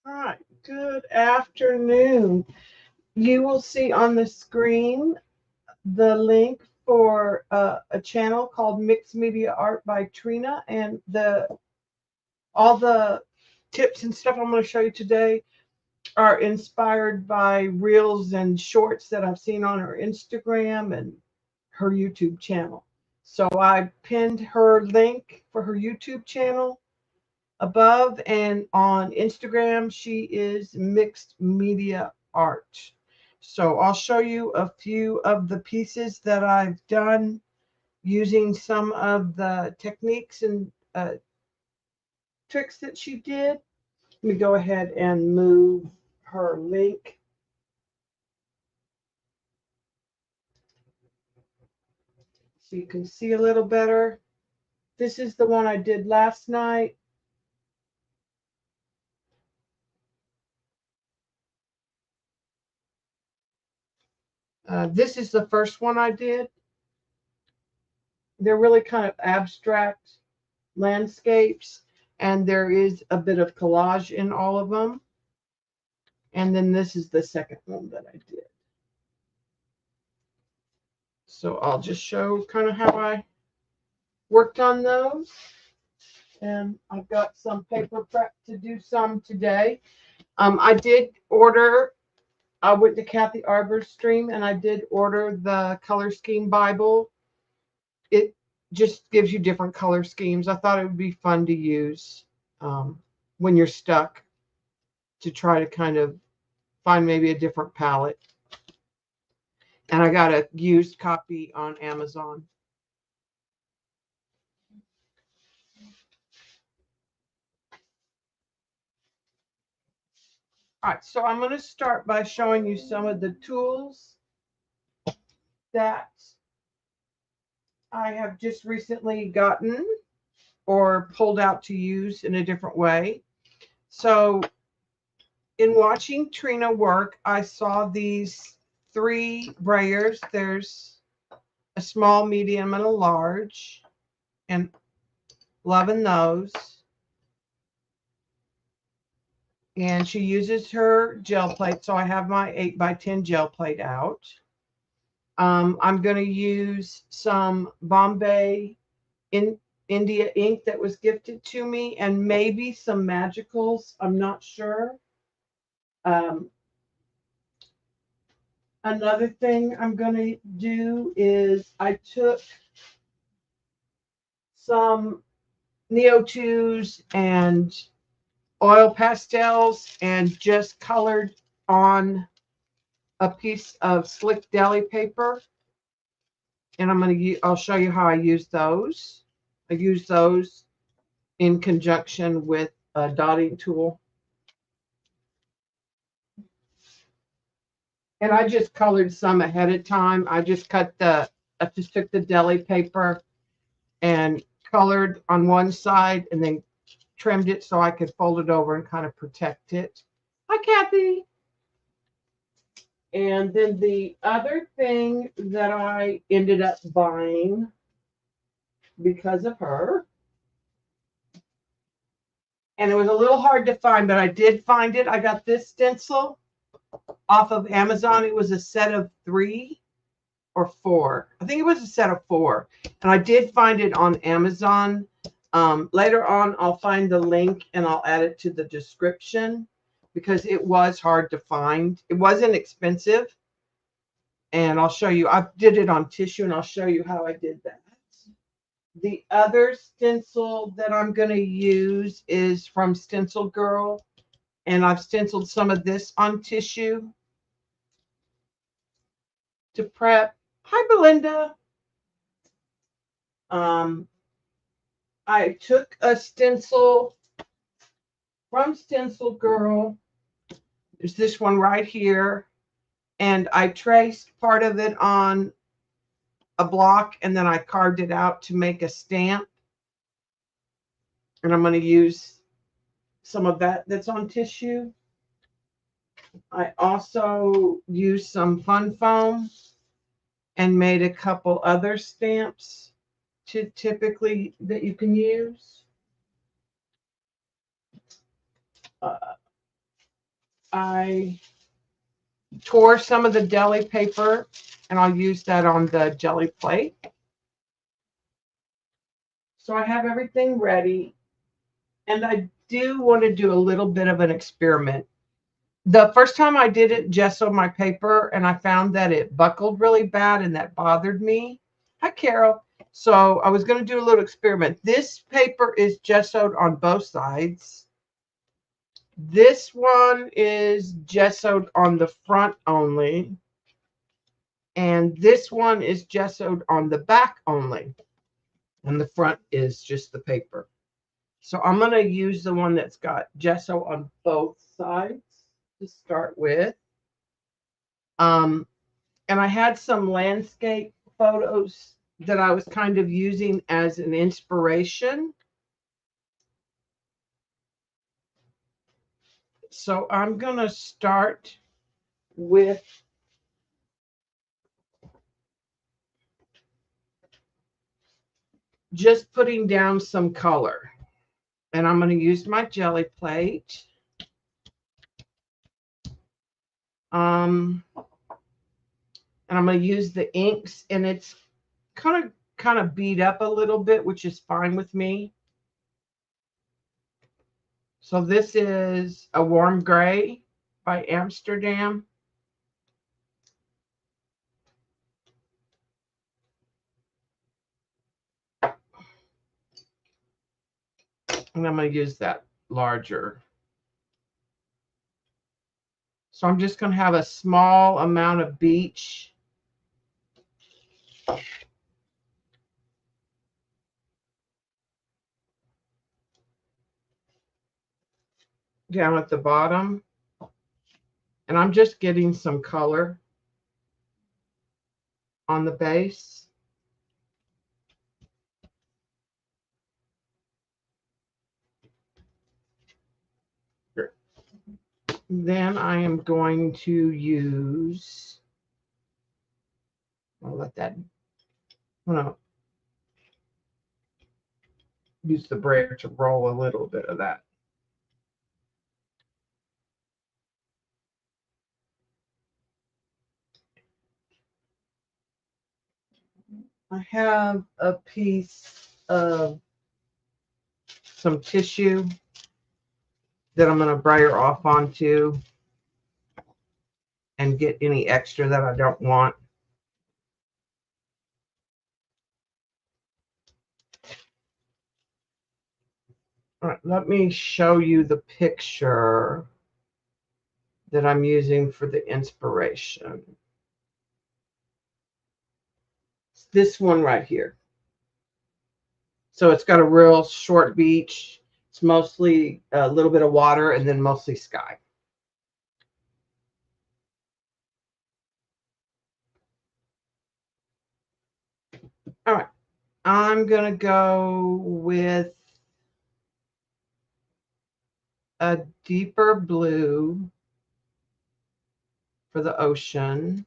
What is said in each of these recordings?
All right, good afternoon. You will see on the screen the link for a channel called Mixed Media Art by Trina, and the all the tips and stuff I'm going to show you today are inspired by reels and shorts that I've seen on her Instagram and her YouTube channel. So I pinned her link for her YouTube channel above, and on Instagram she is Mixed Media Art. So I'll show you a few of the pieces that I've done using some of the techniques and tricks that she did. Let me go ahead and move her link so you can see a little better. This is the one I did last night. This is the first one I did. They're really kind of abstract landscapes, and there is a bit of collage in all of them. And then this is the second one that I did. So I'll just show kind of how I worked on those. And I've got some paper prep to do some today. I did order, I went to Kathy Arbor's stream and I did order the color scheme Bible. It just gives you different color schemes. I thought it would be fun to use when you're stuck, to try to kind of find maybe a different palette. And I got a used copy on Amazon. All right, so I'm going to start by showing you some of the tools that I have just recently gotten or pulled out to use in a different way. So in watching Trina work, I saw these 3 Brayers. There's a small, medium, and a large, and loving those. And she uses her gel plate, so I have my 8x10 gel plate out. I'm going to use some Bombay India ink that was gifted to me, and maybe some magicals. I'm not sure. Um, Another thing I'm going to do is I took some Neo 2s and oil pastels and just colored on a piece of slick deli paper. And I'll show you how I use those. I use those in conjunction with a dotting tool. And I just colored some ahead of time. I just took the deli paper and colored on one side and then trimmed it so I could fold it over and kind of protect it. Hi, Kathy. And then the other thing that I ended up buying because of her, and it was a little hard to find, but I did find it. I got this stencil off of Amazon. It was a set of 3 or 4. I think it was a set of 4. And I did find it on Amazon. Later on, I'll find the link and I'll add it to the description because it was hard to find. It wasn't expensive. And I'll show you. I did it on tissue, and I'll show you how I did that. The other stencil that I'm going to use is from Stencil Girl. And I've stenciled some of this on tissue to prep. Hi, Belinda. I took a stencil from Stencil Girl. There's this one right here. And I traced part of it on a block, and then I carved it out to make a stamp. And I'm going to use some of that's on tissue. I also used some fun foam and made a couple other stamps typically that you can use. I tore some of the deli paper, and I'll use that on the jelly plate. So I have everything ready, and I do want to do a little bit of an experiment. The first time I did it, gessoed my paper, and I found that it buckled really bad, and that bothered me. Hi, Carol. So I was going to do a little experiment. This paper is gessoed on both sides. This one is gessoed on the front only. And this one is gessoed on the back only. And the front is just the paper. So I'm going to use the one that's got gesso on both sides to start with. And I had some landscape photos that I was kind of using as an inspiration. So I'm going to start with just putting down some color. And I'm going to use my jelly plate. And I'm going to use the inks, and it's kind of beat up a little bit, which is fine with me. So this is a warm gray by Amsterdam. And I'm going to use that larger. So I'm just going to have a small amount of beach. Down at the bottom. And I'm just getting some color on the base. Then I am going to use, I'll let that, I'm going to use the brayer to roll a little bit of that. I have a piece of some tissue that I'm going to brayer off onto and get any extra that I don't want. All right, let me show you the picture that I'm using for the inspiration. It's this one right here. So it's got a real short beach. It's mostly a little bit of water and then mostly sky. All right, I'm going to go with a deeper blue for the ocean.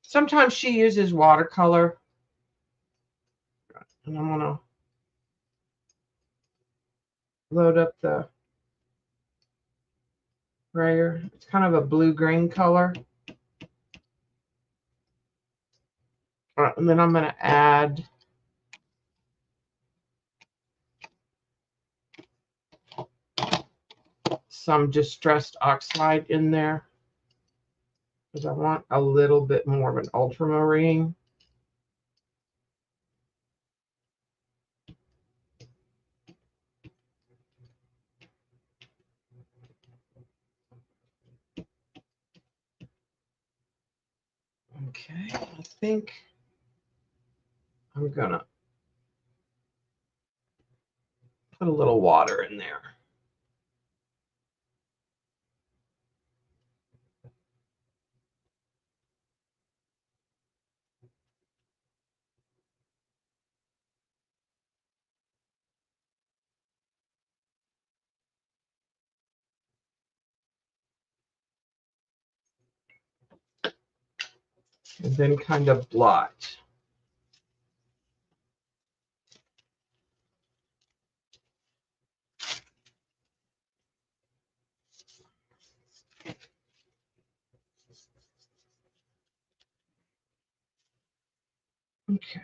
Sometimes she uses watercolor. And I'm going to load up the brayer. It's kind of a blue-green color. All right, and then I'm going to add some distressed oxide in there because I want a little bit more of an ultramarine. Okay, I think I'm gonna put a little water in there. and then kind of blot. Okay.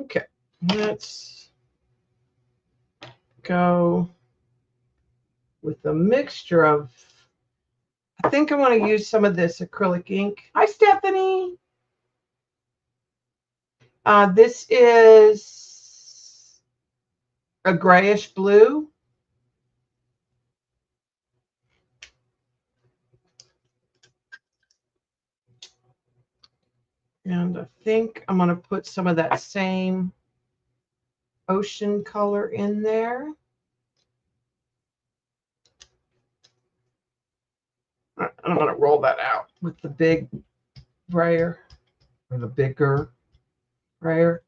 Okay, let's go with a mixture of, I think I want to use some of this acrylic ink. Hi, Stephanie. This is a grayish blue. And I think I'm going to put some of that same ocean color in there. I'm going to roll that out with the big brayer, or the bigger brayer.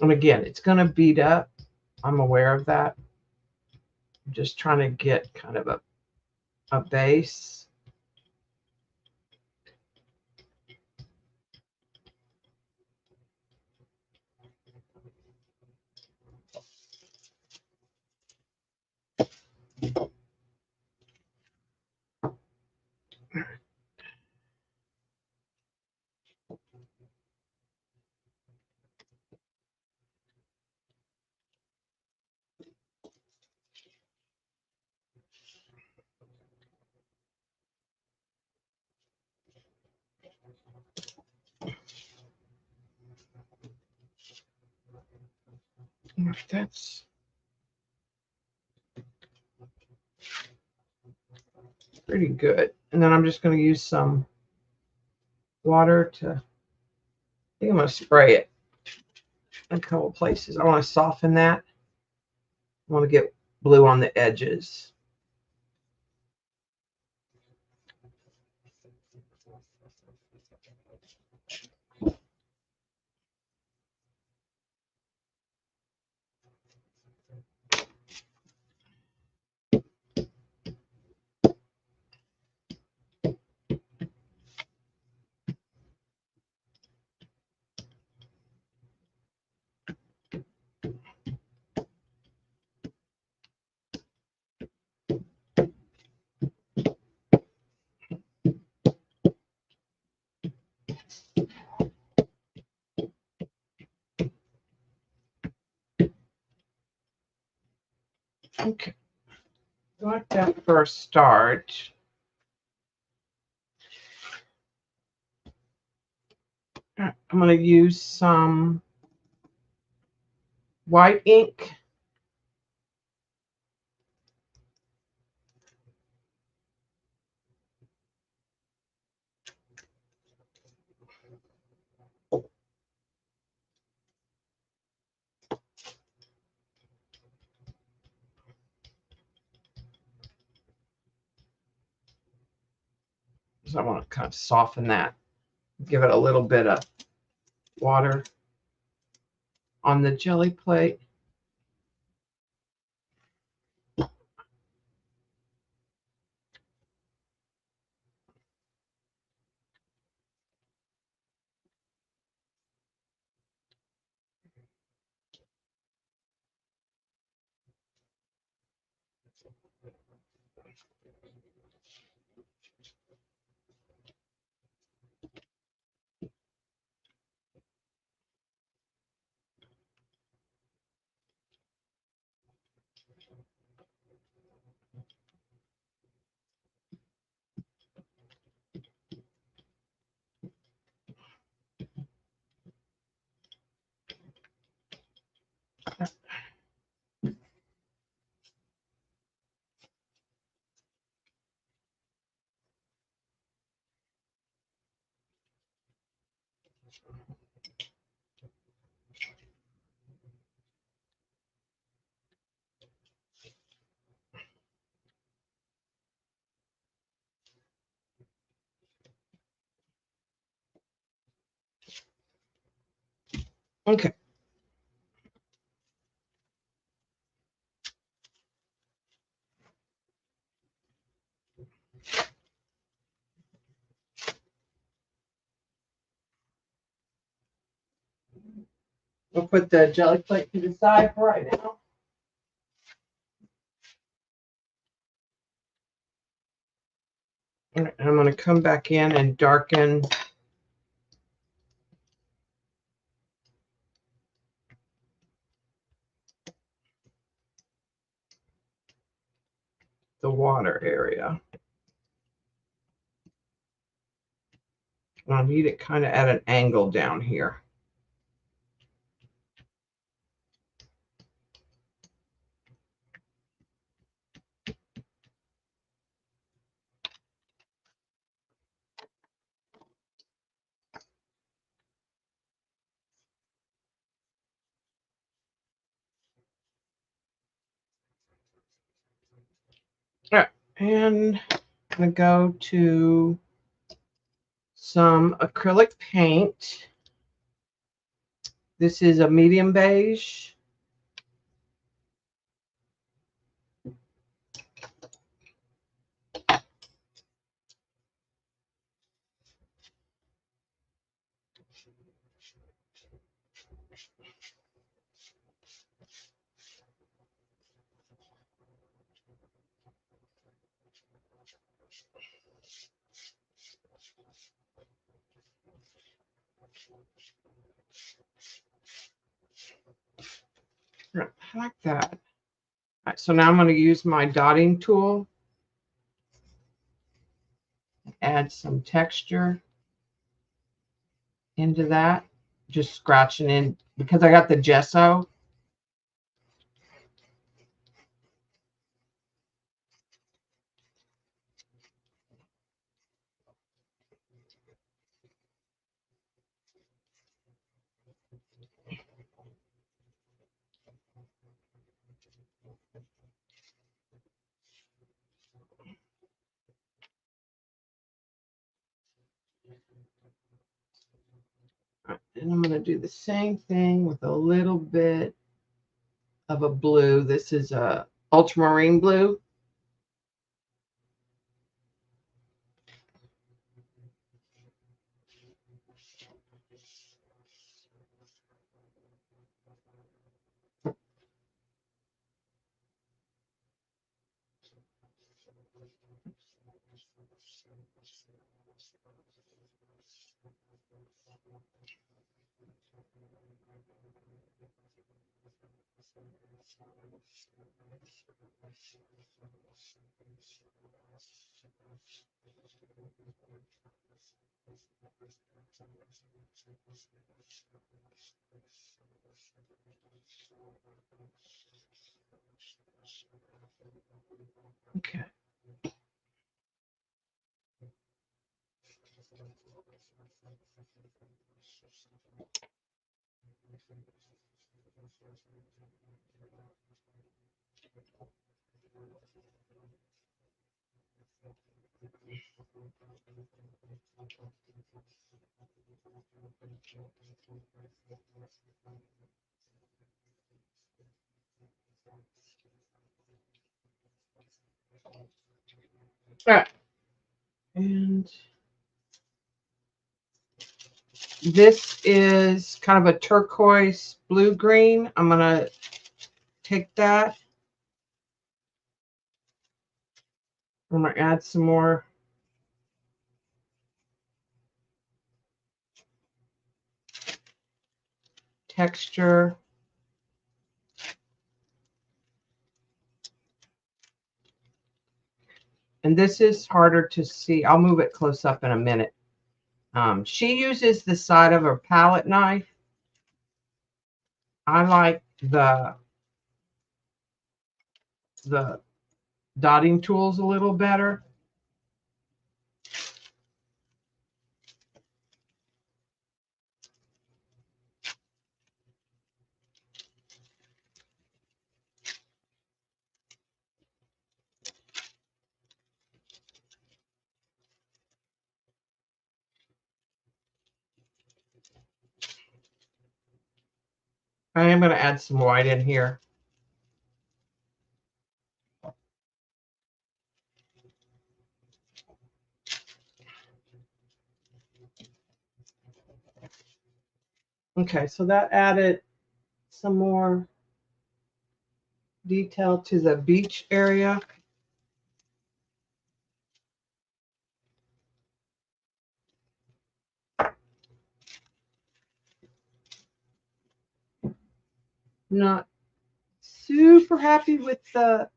And again, it's going to bead up. I'm aware of that. I'm just trying to get kind of a base. That's pretty good. And then I'm just going to use some water to, I think I'm going to spray it in a couple places. I want to soften that. I want to get blue on the edges. Okay, like that for a start. I'm going to use some white ink. So I want to kind of soften that. Give it a little bit of water on the jelly plate. Okay. We'll put the jelly plate to the side for right now. And I'm going to come back in and darken the water area. And I'll need it kind of at an angle down here. All right, and I'm going to go to some acrylic paint. This is a medium beige. Like that. All right, so now I'm going to use my dotting tool, add some texture into that, just scratching in because I got the gesso. And I'm going to do the same thing with a little bit of a blue. This is a ultramarine blue. Okay. All right. And this is kind of a turquoise blue green. I'm going to take that. I'm going to add some more texture. And this is harder to see. I'll move it close up in a minute. She uses the side of her palette knife. I like the dotting tools a little better. I am going to add some white in here. Okay, so that added some more detail to the beach area. Not super happy with the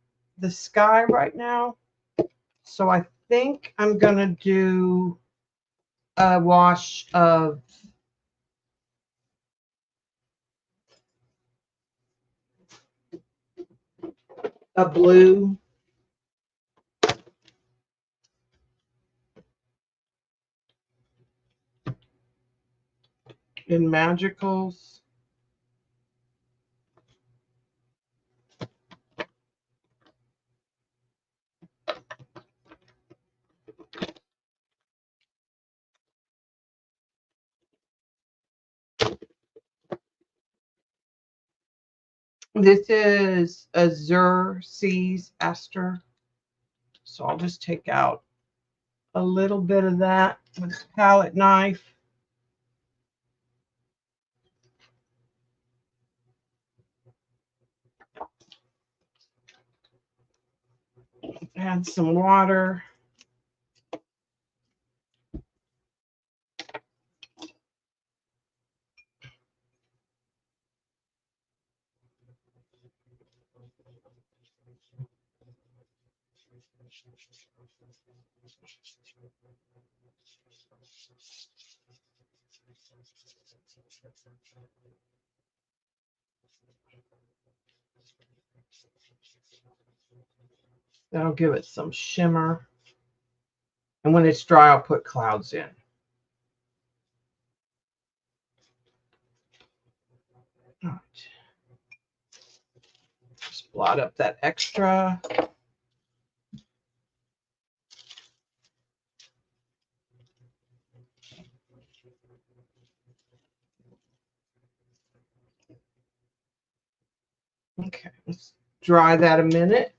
sky right now, so I think I'm gonna do a wash of a blue in Magicals. This is Azure Seas Ester. So I'll just take out a little bit of that with a palette knife. Add some water. That'll give it some shimmer. And when it's dry, I'll put clouds in. All right. Just blot up that extra. Okay, let's dry that a minute.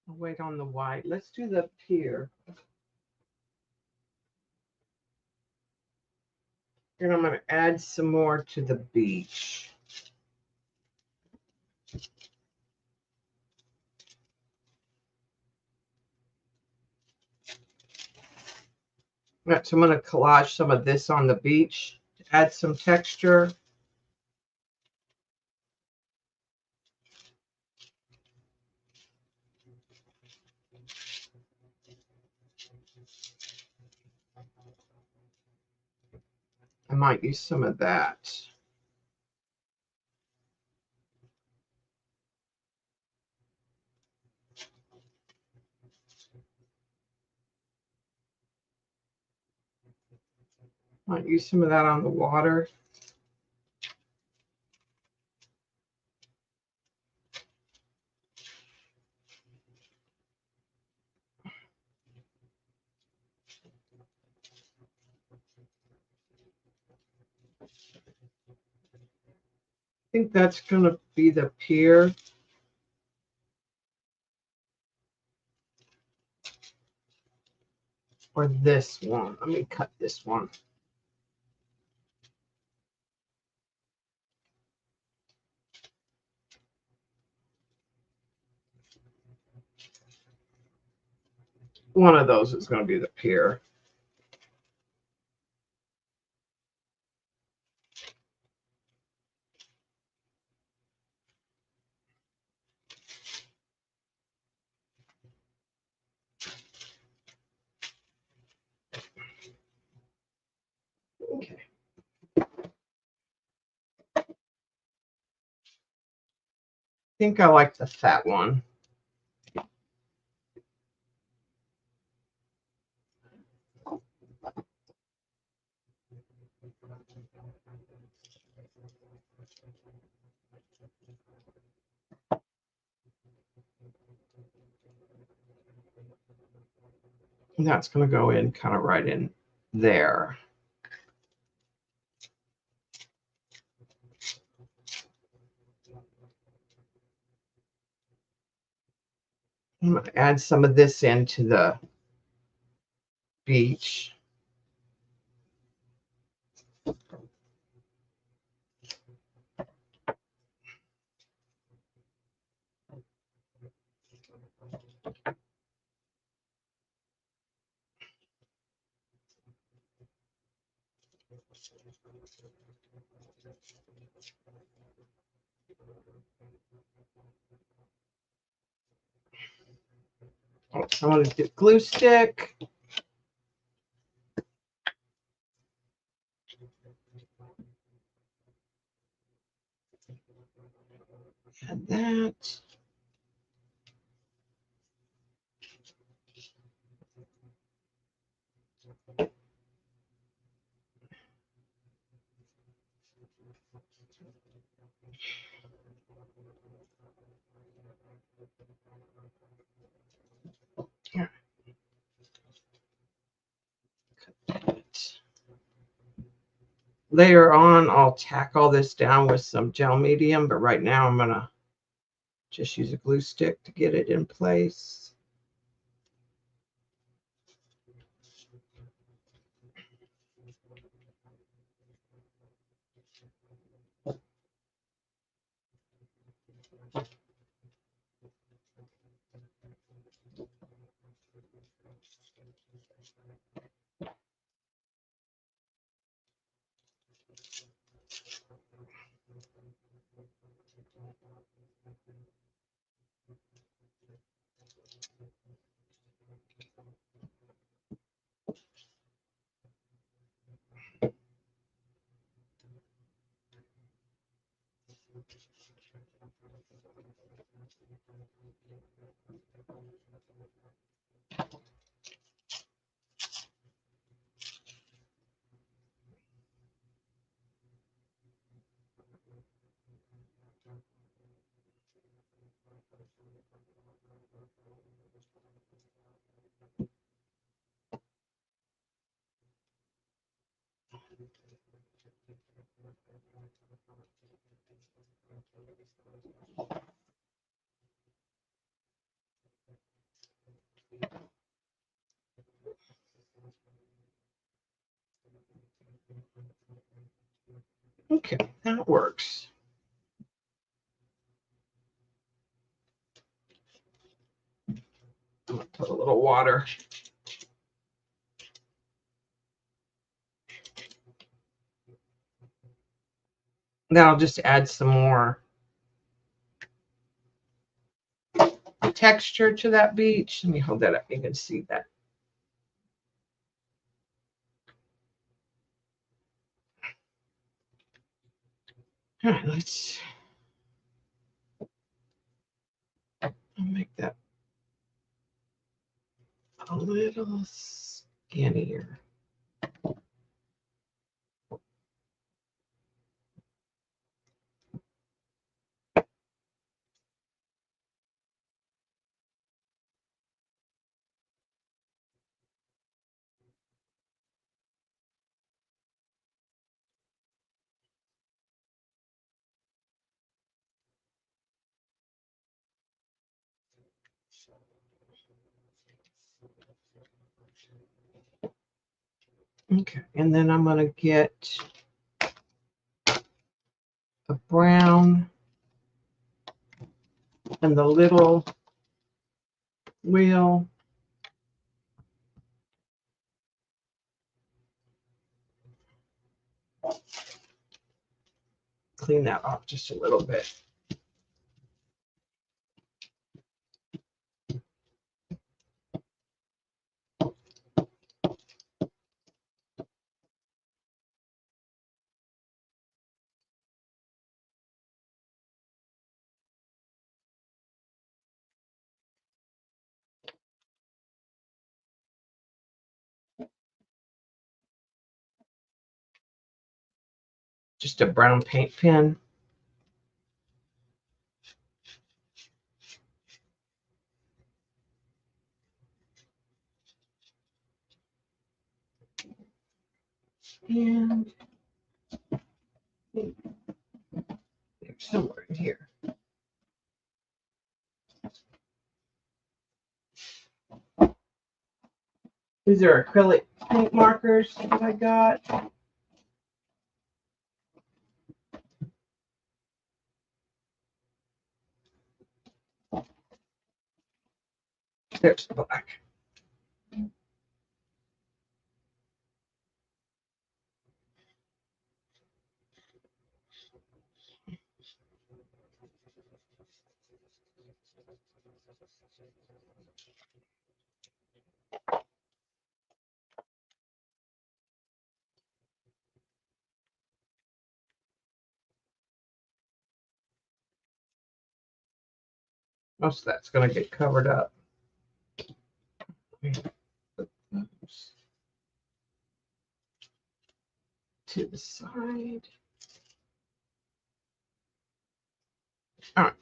I'll wait on the white. Let's do the pier. And I'm going to add some more to the beach. Right, so I'm going to collage some of this on the beach to add some texture. I might use some of that. Might use some of that on the water. I think that's going to be the pier. Or this one. Let me cut this one. One of those is going to be the pier. think I like the fat one. And that's going to go in kind of right in there. I'm going to add some of this into the beach. I want to get glue stick. Add that. Later on, I'll tack all this down with some gel medium, but right now I'm going to just use a glue stick to get it in place. Okay, that works. I'm going to put a little water. Then I'll just add some more texture to that beach. Let me hold that up. You can see that. All right, let's make that a little skinnier. Okay, and then I'm going to get a brown and the little wheel. Clean that off just a little bit. just a brown paint pen. And somewhere in here. These are acrylic paint markers that I got. There's black. Most of that's going to get covered up. Put those to the side. All right.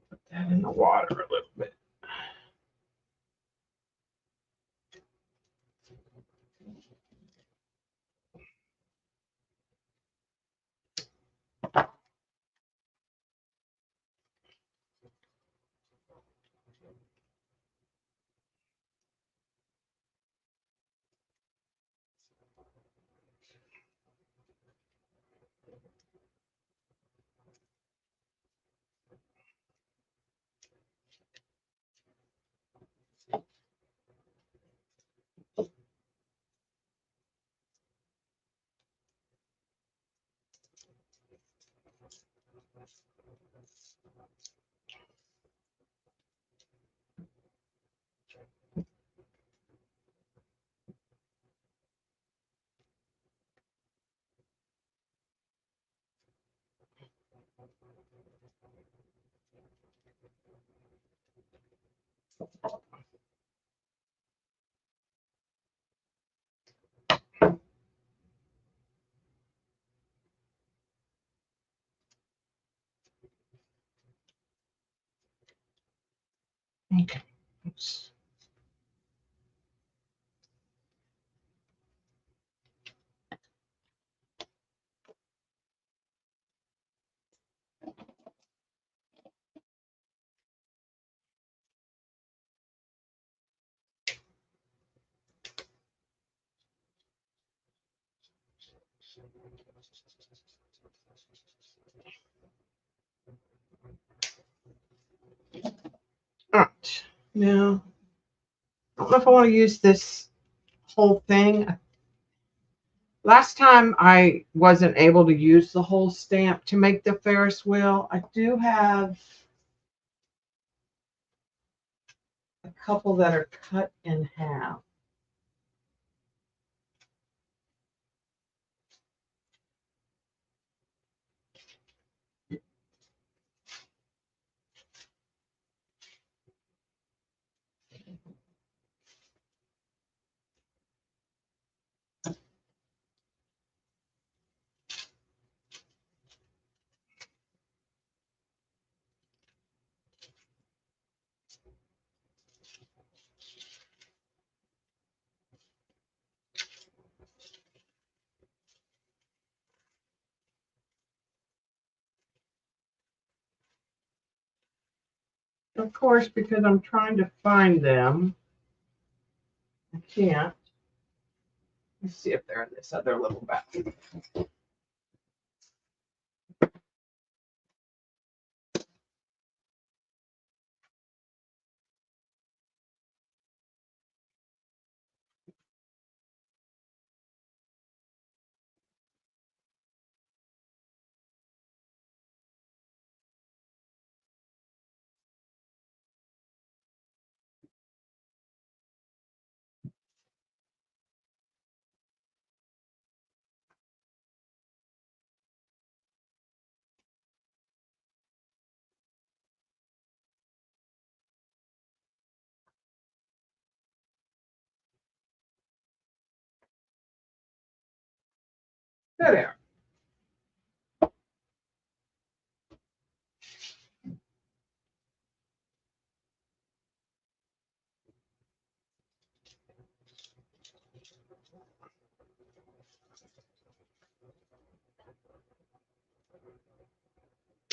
Put that in the water a little bit. Okay. Oops. All right. Now, I don't know if I want to use this whole thing. Last time I wasn't able to use the whole stamp to make the Ferris wheel. I do have a couple that are cut in half. Of course, because I'm trying to find them, I can't. Let's see if they're in this other little bag. There.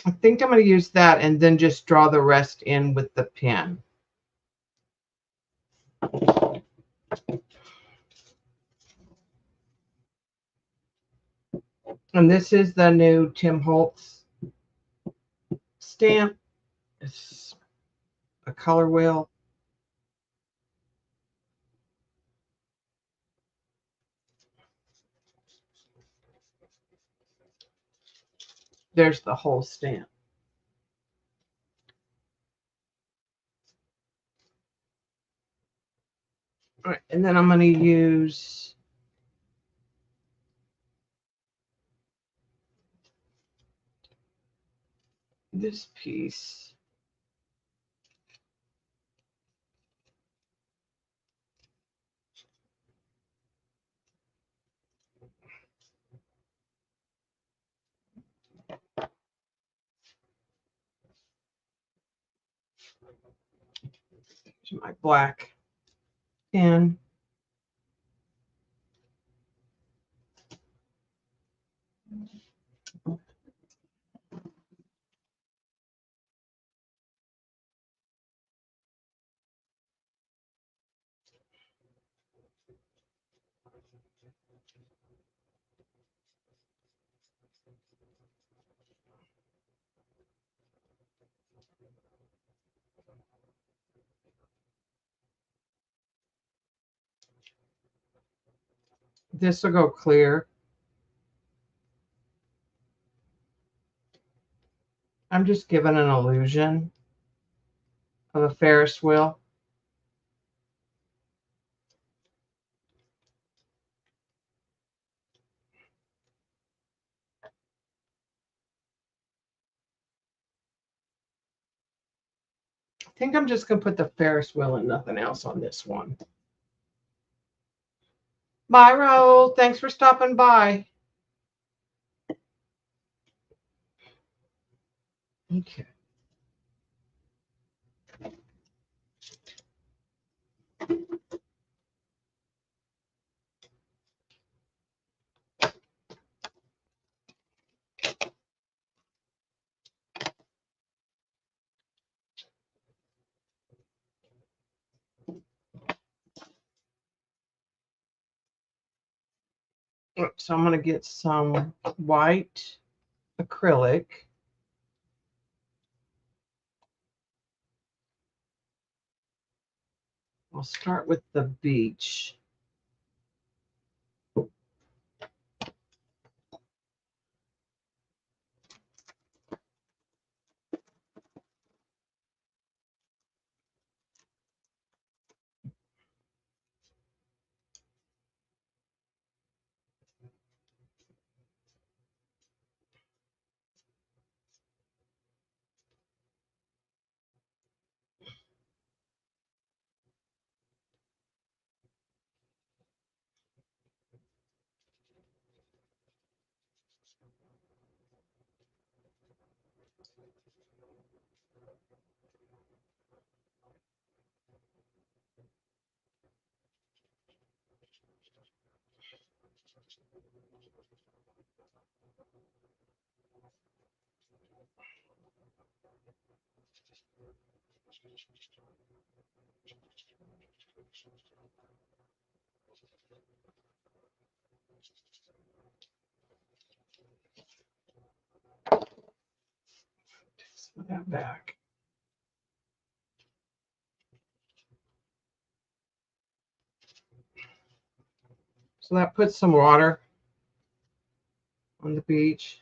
I think I'm going to use that and then just draw the rest in with the pen. And this is the new Tim Holtz stamp. It's a color wheel. There's the whole stamp. All right, and then I'm going to use this piece. Here's my black pen. This will go clear. I'm just giving an illusion of a Ferris wheel. I think I'm just going to put the Ferris wheel and nothing else on this one. Bye, Raoul. Thanks for stopping by. Okay. So I'm going to get some white acrylic. I'll start with the beach. Put that back. So that puts some water on the beach.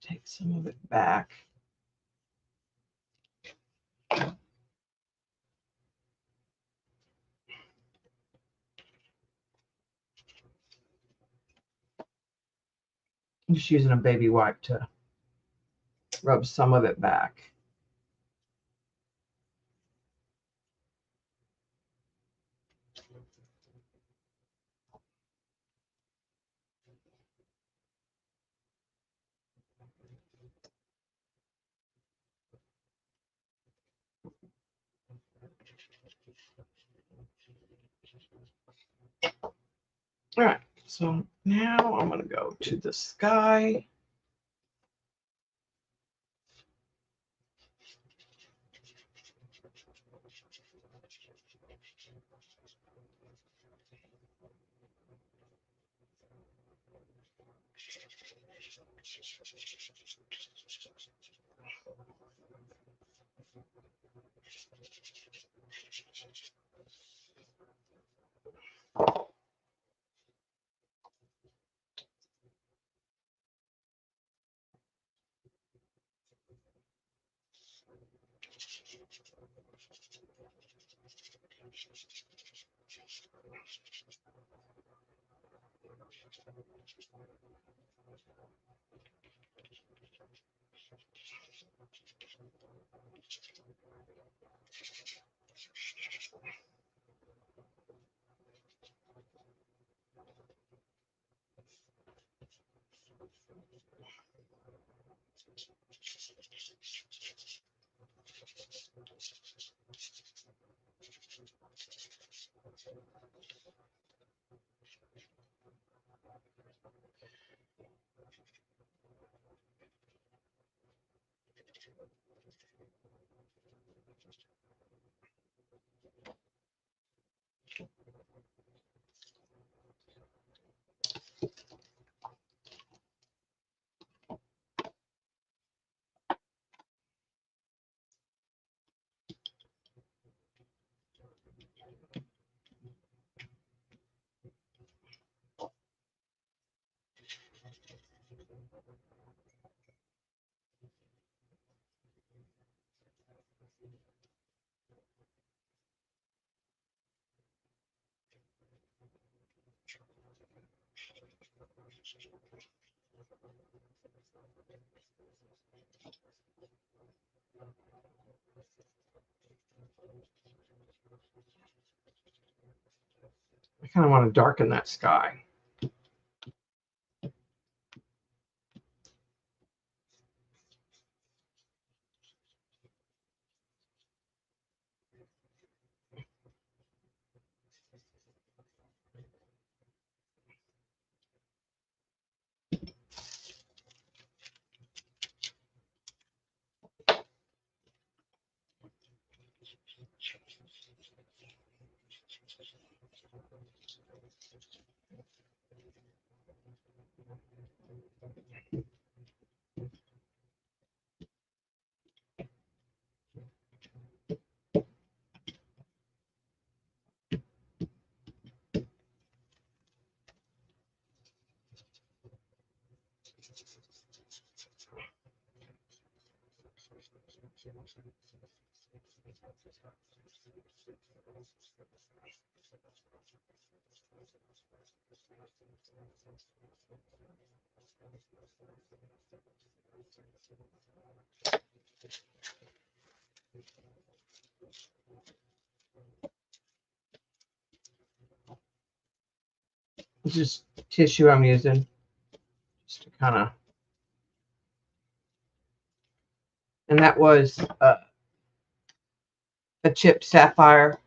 Take some of it back. I'm just using a baby wipe to rub some of it back. All right, so now I'm going to go to the sky. I kind of want to darken that sky. This is tissue I'm using just to kind of, and that was a chipped sapphire.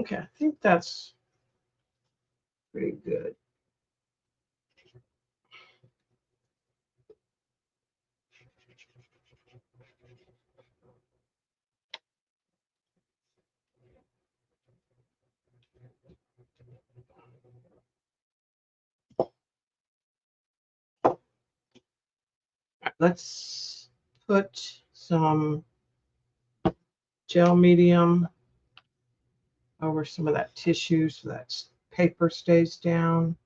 Okay, I think that's pretty good. Let's put some gel medium over some of that tissue so that's paper stays down.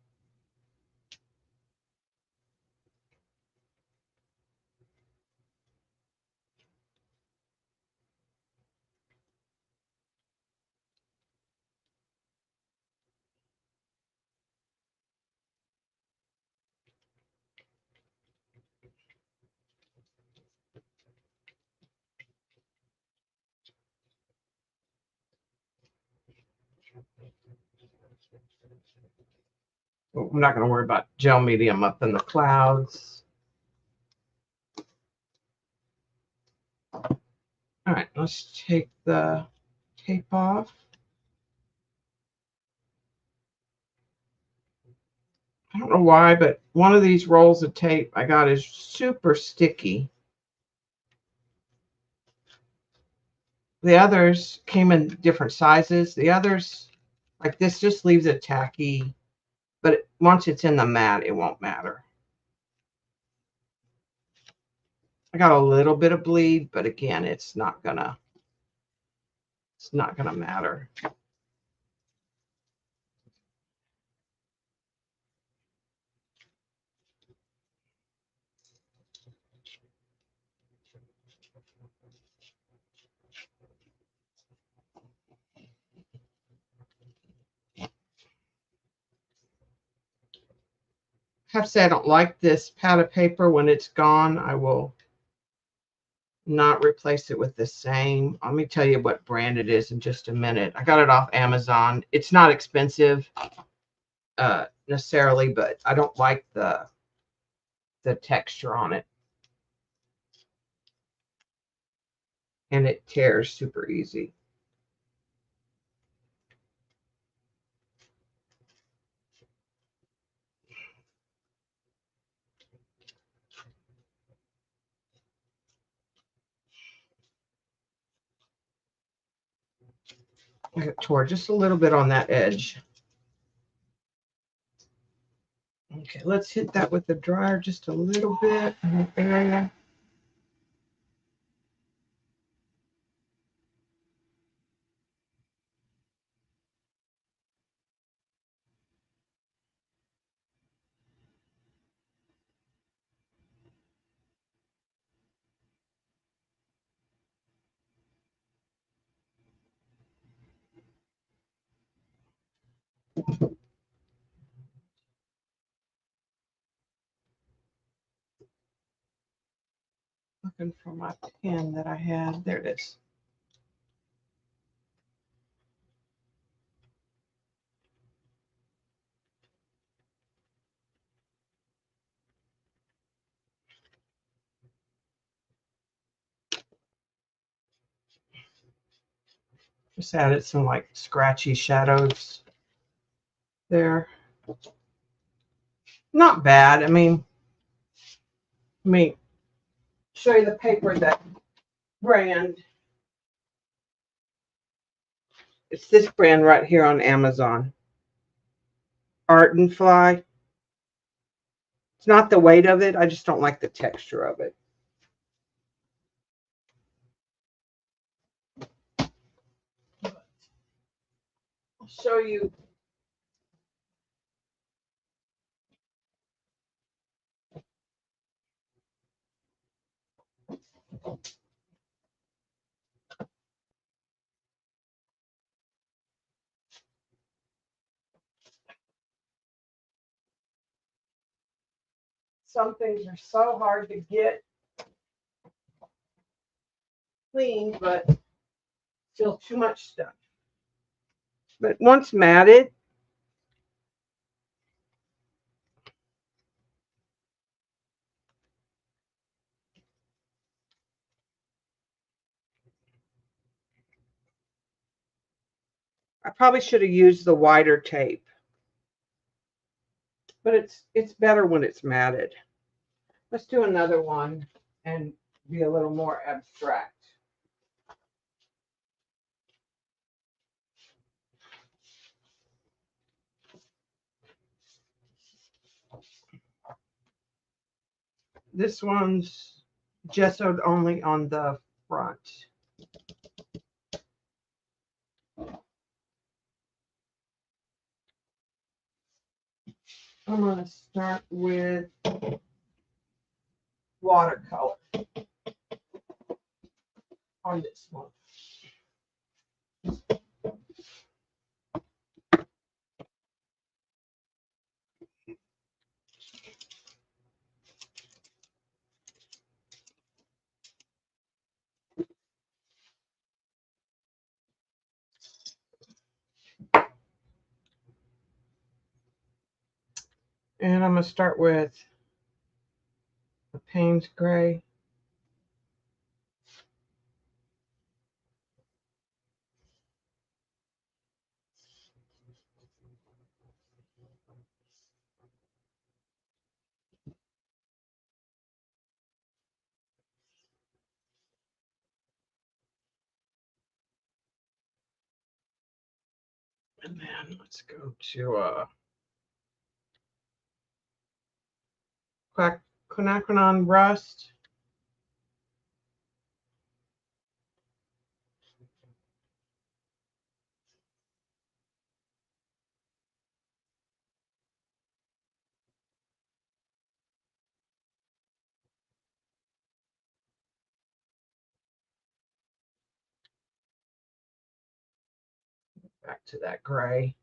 I'm not going to worry about gel medium up in the clouds. All right, let's take the tape off. I don't know why, but one of these rolls of tape I got is super sticky. The others came in different sizes. The others, like this, just leaves it tacky. But once it's in the mat, it won't matter. I got a little bit of bleed, but again, it's not gonna matter. I have to say I don't like this pad of paper. When it's gone, I will not replace it with the same. Let me tell you what brand it is in just a minute. I got it off Amazon. It's not expensive necessarily, but I don't like the texture on it. And it tears super easy. I tore just a little bit on that edge. Okay, let's hit that with the dryer just a little bit in that area. Looking for my pen that I had. There it is. Just added some like scratchy shadows there. Not bad. I mean, let me show you the paper that brand. It's this brand right here on Amazon. Art and Fly. It's not the weight of it. I just don't like the texture of it. I'll show you. Some things are so hard to get clean, but still too much stuff. But once matted, I probably should have used the wider tape, but it's better when it's matted. Let's do another one and be a little more abstract. This one's gessoed only on the front. I'm going to start with watercolor on this one. And I'm going to start with a Payne's Gray. And then let's go to quinacridone rust. Back to that gray.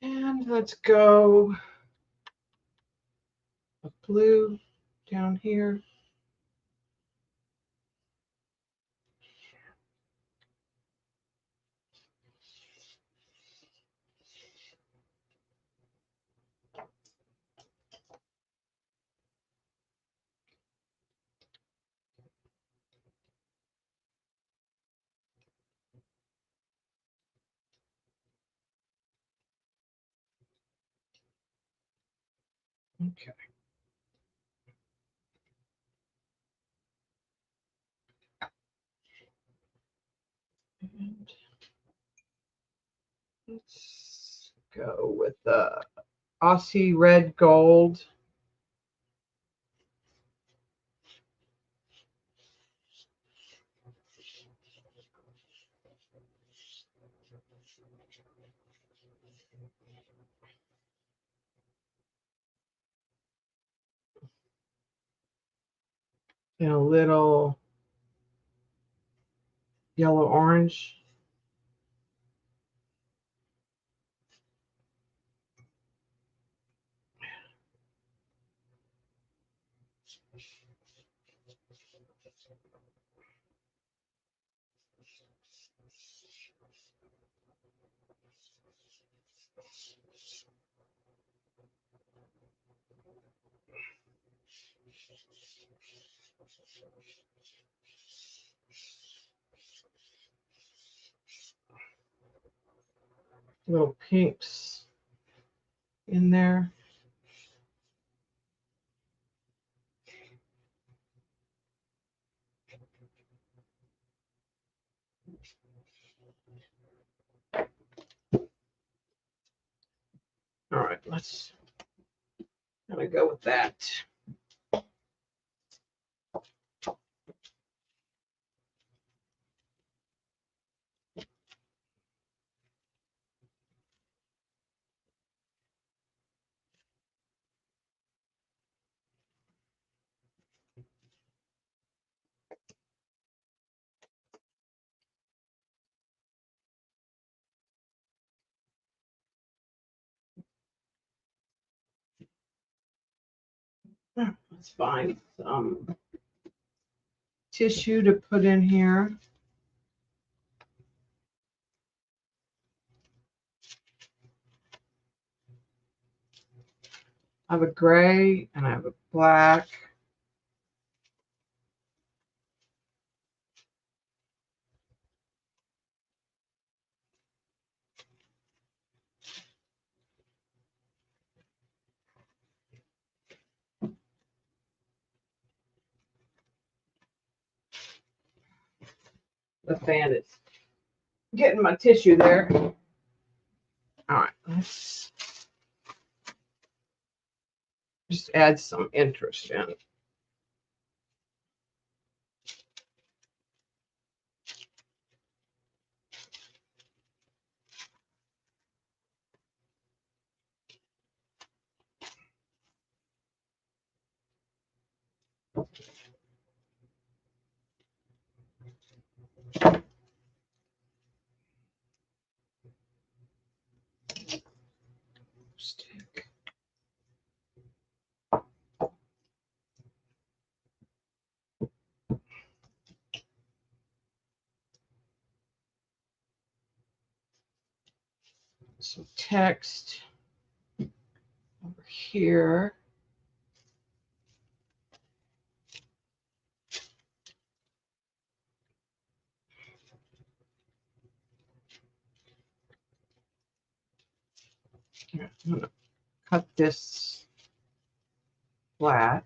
And let's go a blue down here. Okay. And let's go with the Aussie red gold. And a little yellow orange. Little pinks in there. All right, let's gonna go with that. Let's find some tissue to put in here. I have a gray and I have a black. The fan is getting my tissue there. All right, let's just add some interest in. Stick. Some text over here. I'm going to cut this flat.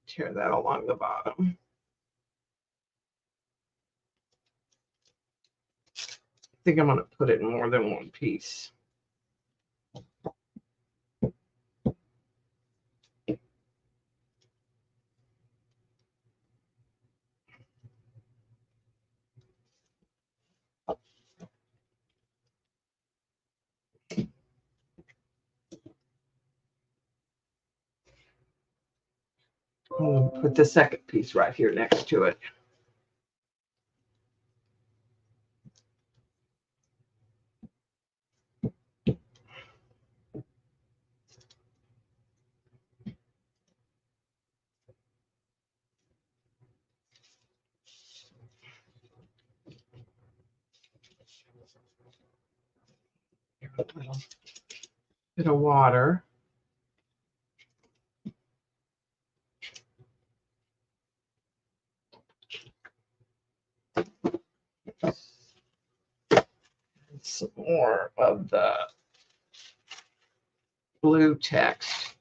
Tear that along the bottom. I think I'm going to put it in more than one piece. Put the second piece right here next to it. A little bit of water. Some more of the blue text.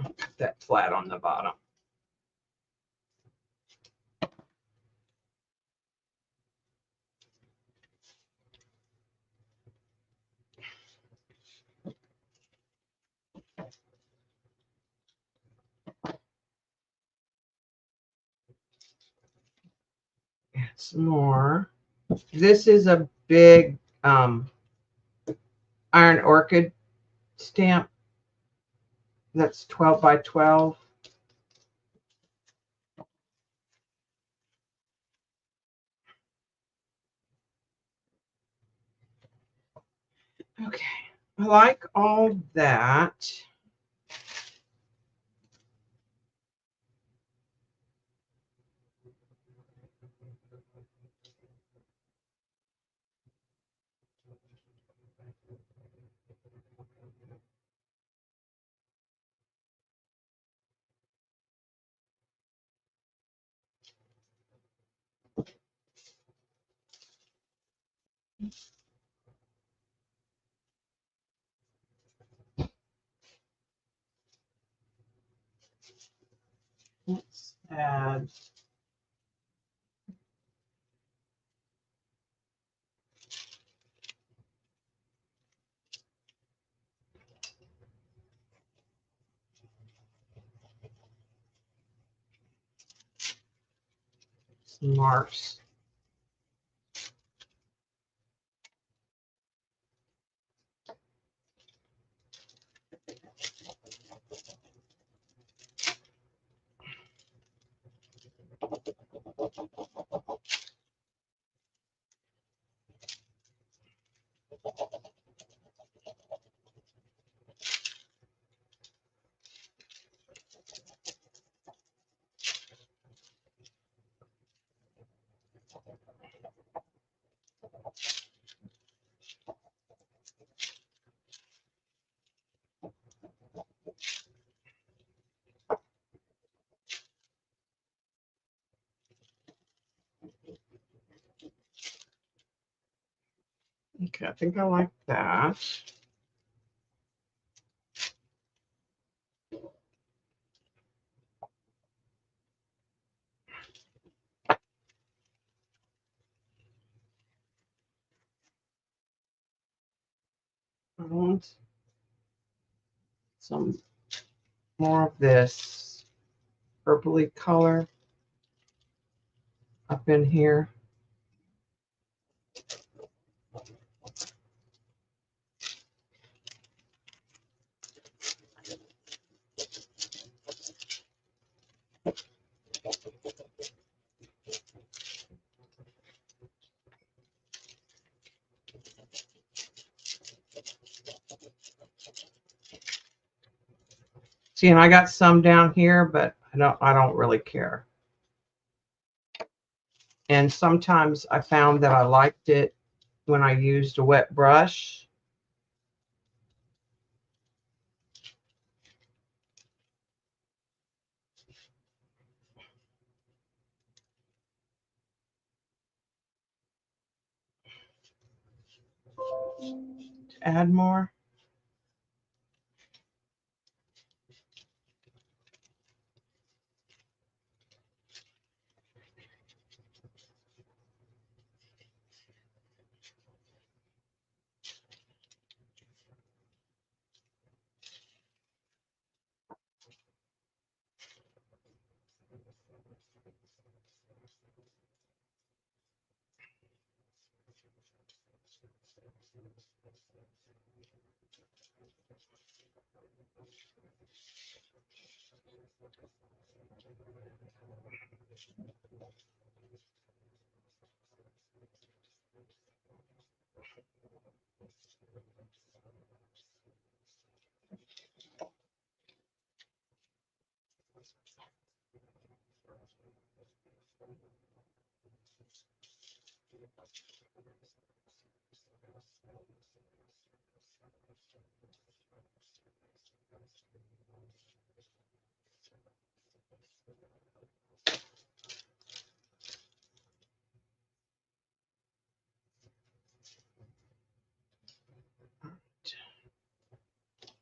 Put that flat on the bottom. Add some more. This is a big iron orchid stamp. That's 12 by 12. Okay, I like all that. Let's add some marks. Okay, I think I like that. I want some more of this purpley color up in here. See, and I got some down here, but I don't really care. And sometimes I found that I liked it when I used a wet brush. To add more.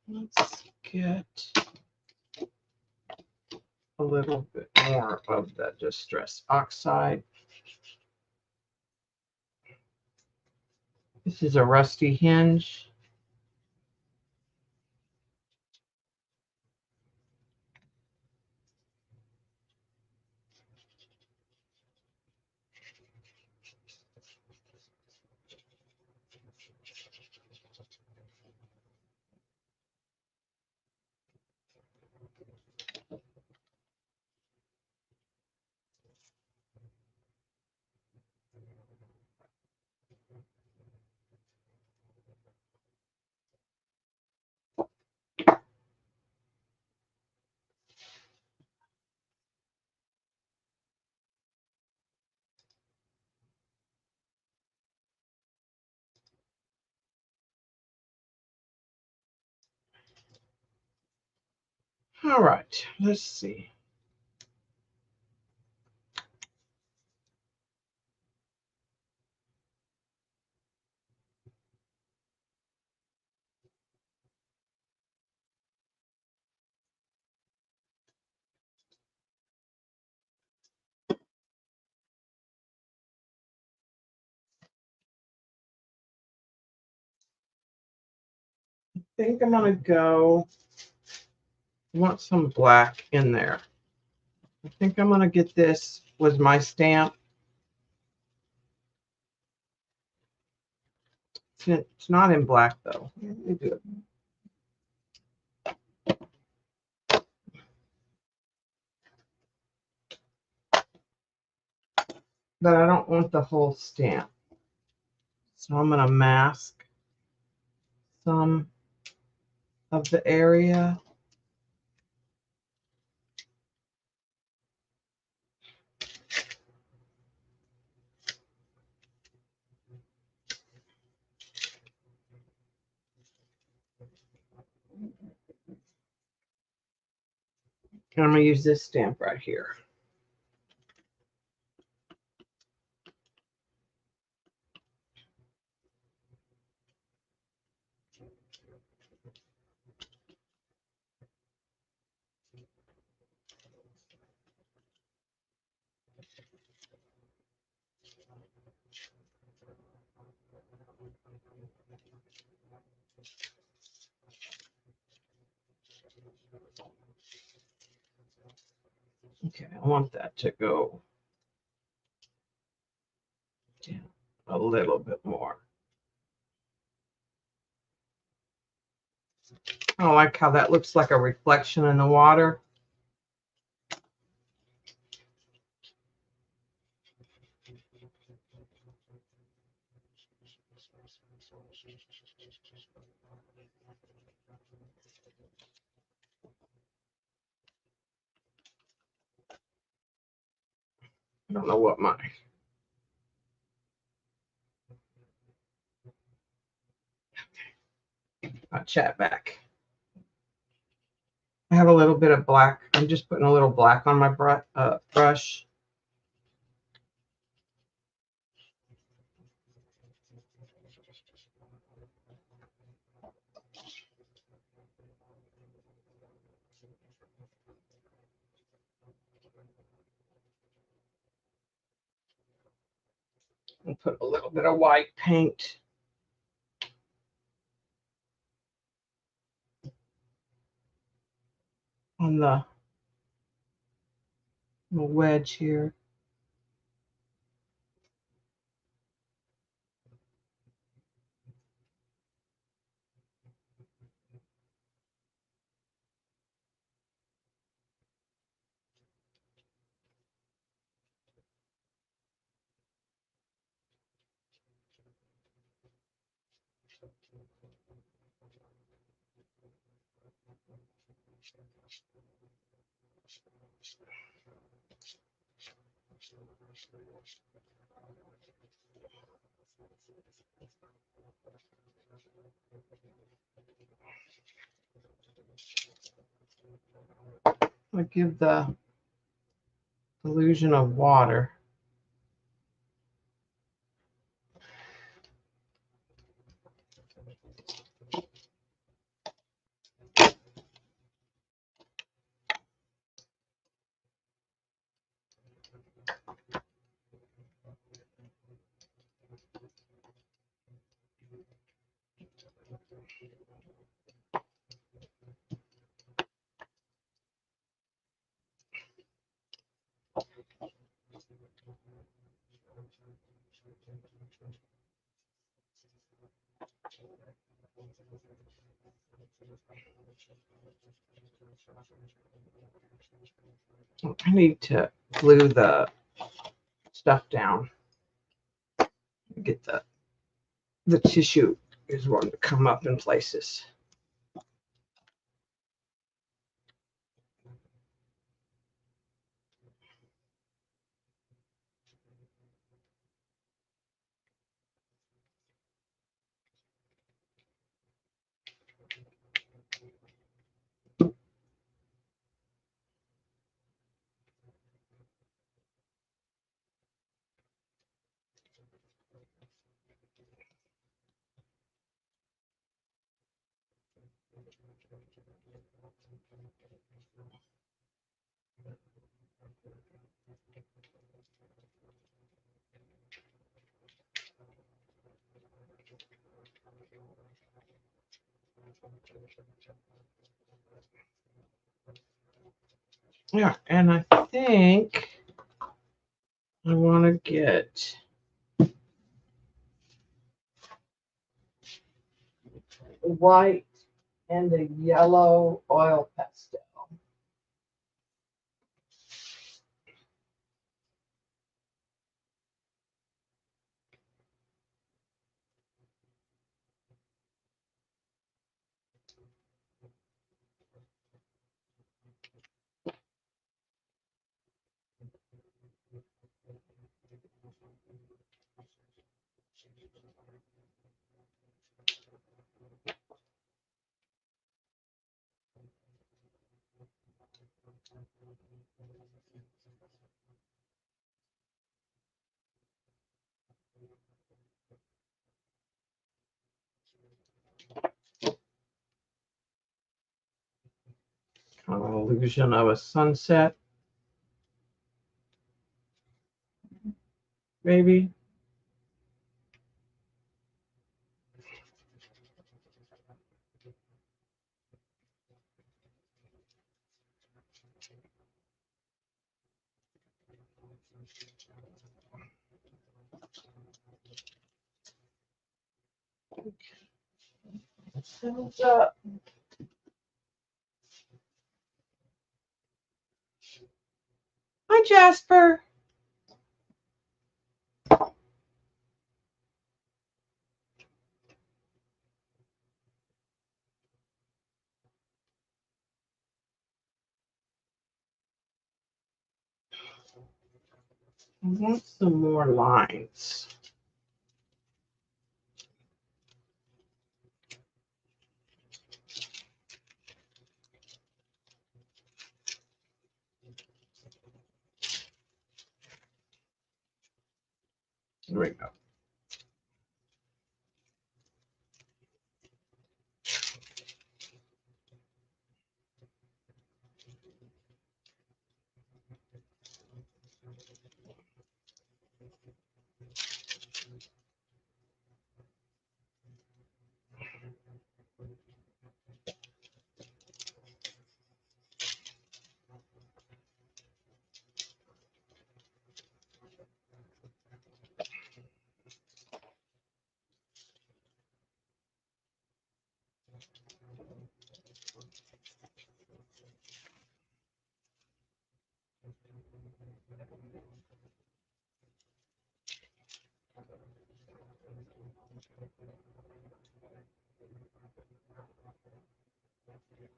Let's get a little bit more of that Distress Oxide. This is a rusty hinge. All right, let's see. I think I'm gonna go. I want some black in there. I think I'm gonna get this was my stamp. It's not in black though. Let me do it. but I don't want the whole stamp. So I'm going to mask some of the area. And I'm going to use this stamp right here. Okay, I want that to go down a little bit more. I like how that looks like a reflection in the water. I don't know what my I'll chat back. I have a little bit of black. I'm just putting a little black on my brush. And put a little bit of white paint on the wedge here. I give the illusion of water. I need to glue the stuff down. Get the tissue is wanting to come up in places. Yeah, and I think I want to get white and a yellow oil pastel. illusion of a sunset. Maybe. And, hi, Jasper. I want some more lines. Here we go.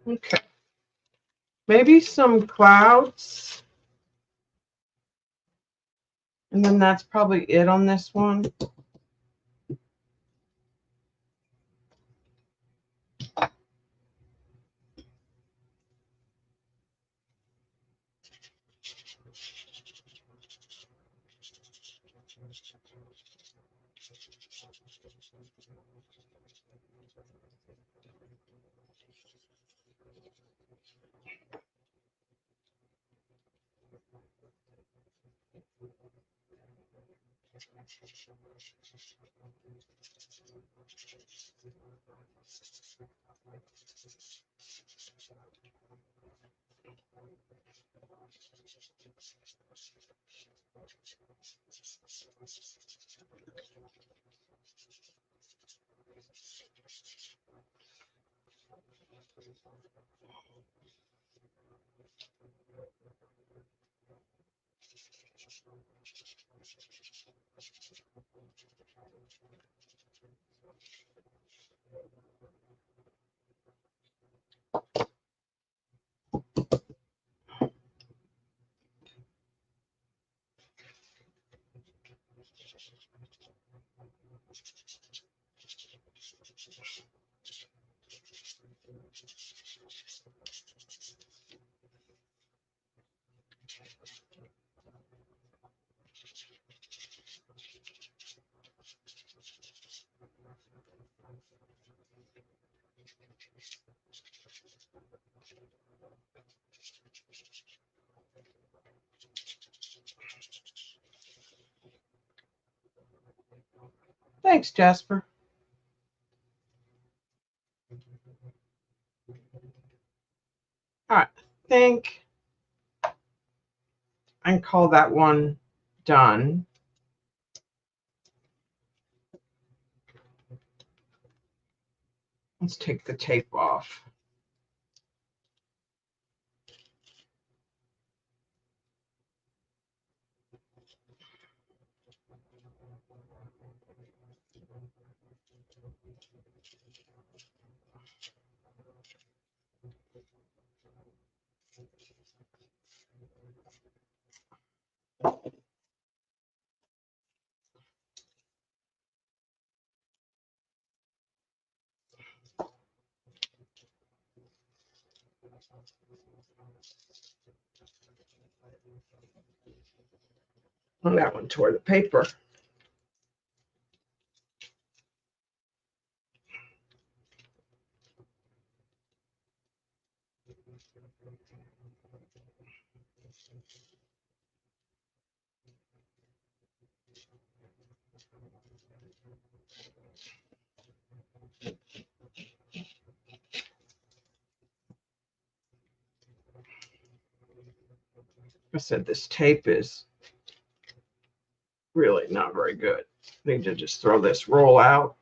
Okay. Maybe some clouds. And then that's probably it on this one. Thanks, Jasper. All right, I think I can call that one done. Let's take the tape off. And that one tore the paper. said, this tape is really not very good. I need to just throw this roll out.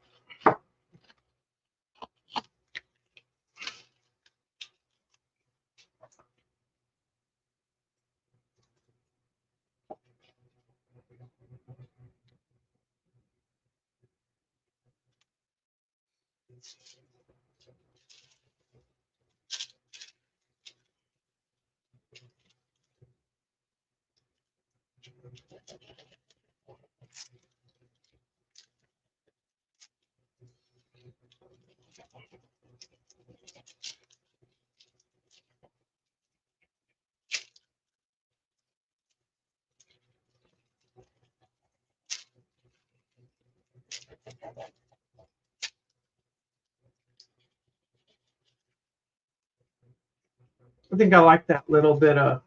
I think I like that little bit of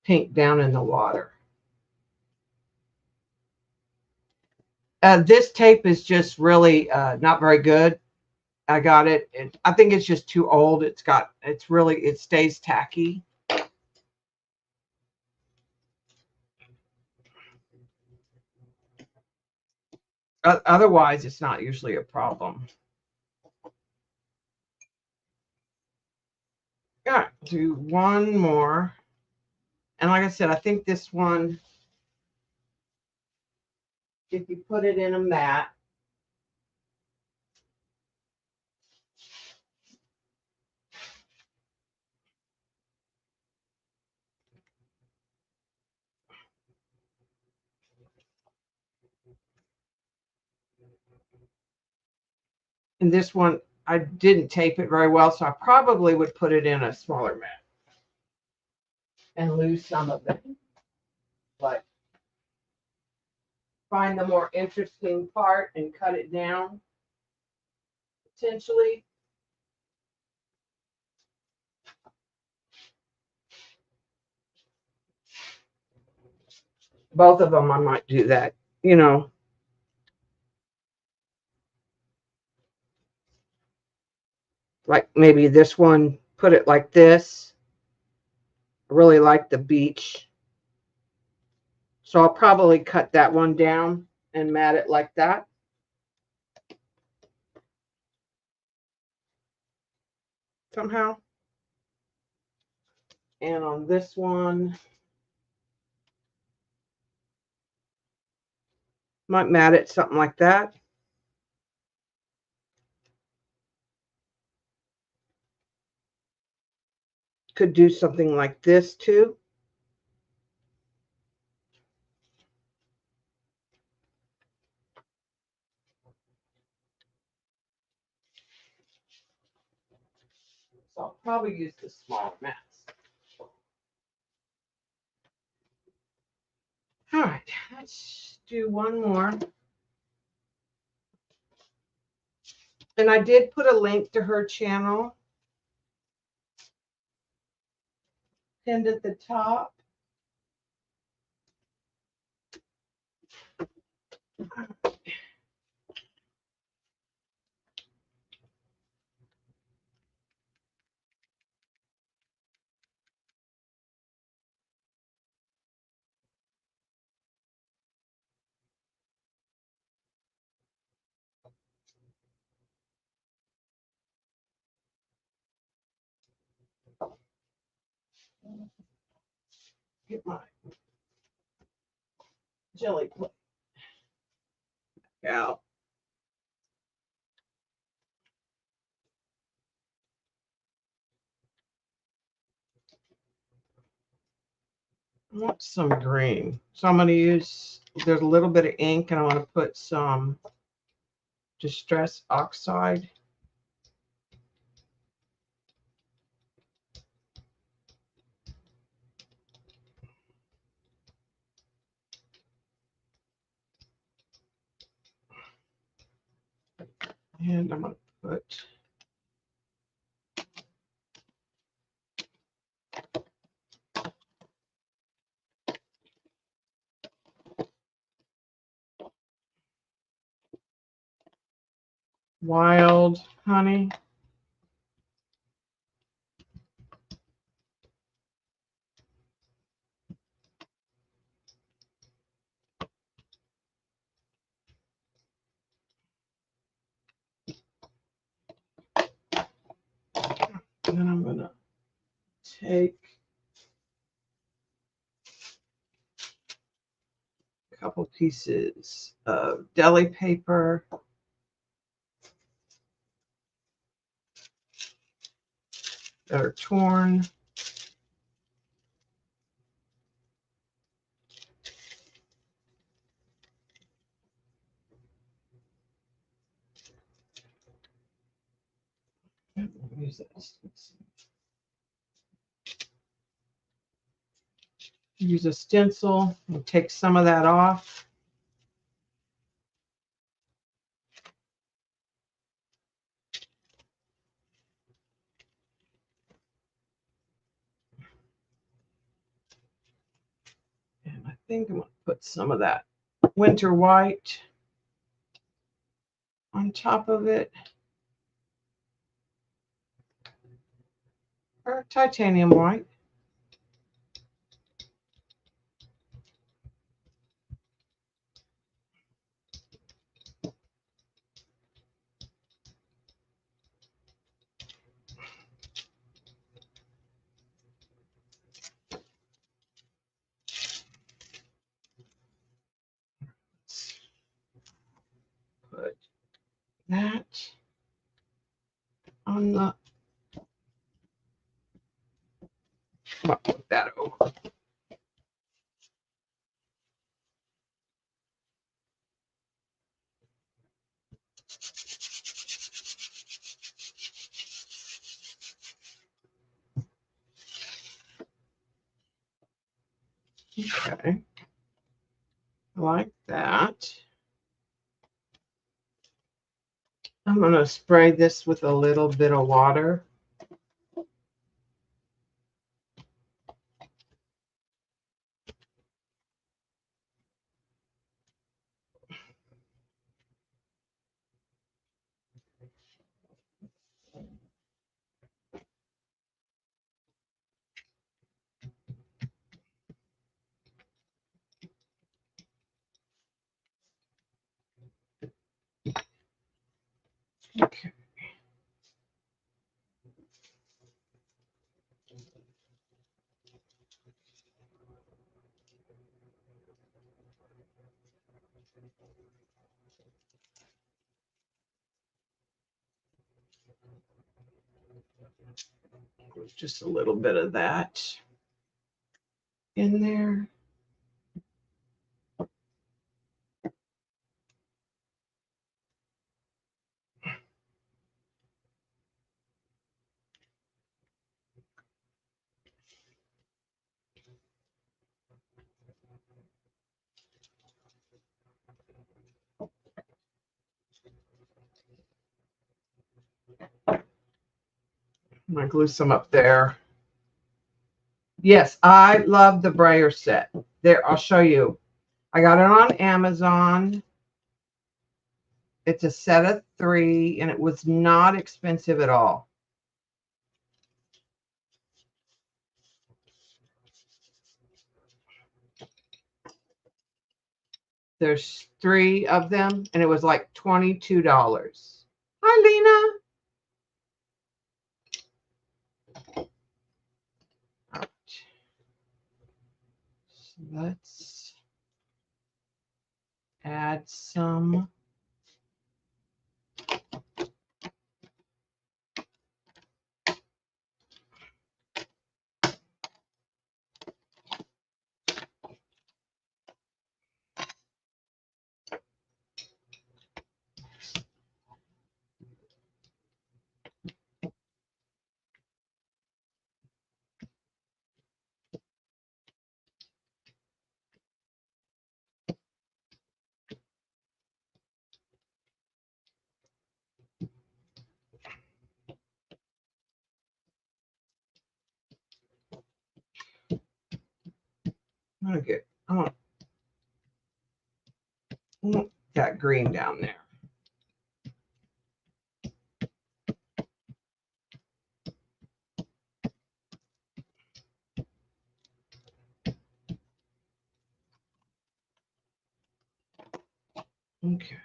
pink down in the water. This tape is just really not very good. I got it. I think it's just too old. It stays tacky. Otherwise, it's not usually a problem. All right, do one more. And like I said, I think this one, if you put it in a mat, and this one, I didn't tape it very well, so I probably would put it in a smaller mat and lose some of it. But find the more interesting part and cut it down, potentially. Both of them, I might do that, you know. Like maybe this one, put it like this. I really like the beach. So I'll probably cut that one down and mat it like that. Somehow. And on this one, might mat it something like that. Could do something like this too. So I'll probably use the smaller mats. All right, let's do one more. And I did put a link to her channel pinned at the top. Get my jelly plate out. I want some green. So I'm going to use, there's a little bit of ink, and I want to put some Distress Oxide. And I'm going to put Wild Honey. And then I'm going to take a couple pieces of deli paper. That are torn. Use this. Use a stencil and take some of that off. And I think I'm going to put some of that winter white on top of it. Or titanium white. Put that on the, I'll put that over. Okay, like that. I'm going to spray this with a little bit of water. Okay. Just a little bit of that in there. I'm going to glue some up there. Yes, I love the Brayers set. There, I'll show you. I got it on Amazon. It's a set of 3, and it was not expensive at all. There's 3 of them, and it was like $22. Hi, Lena. All right. So let's add some. I want that green down there. Okay.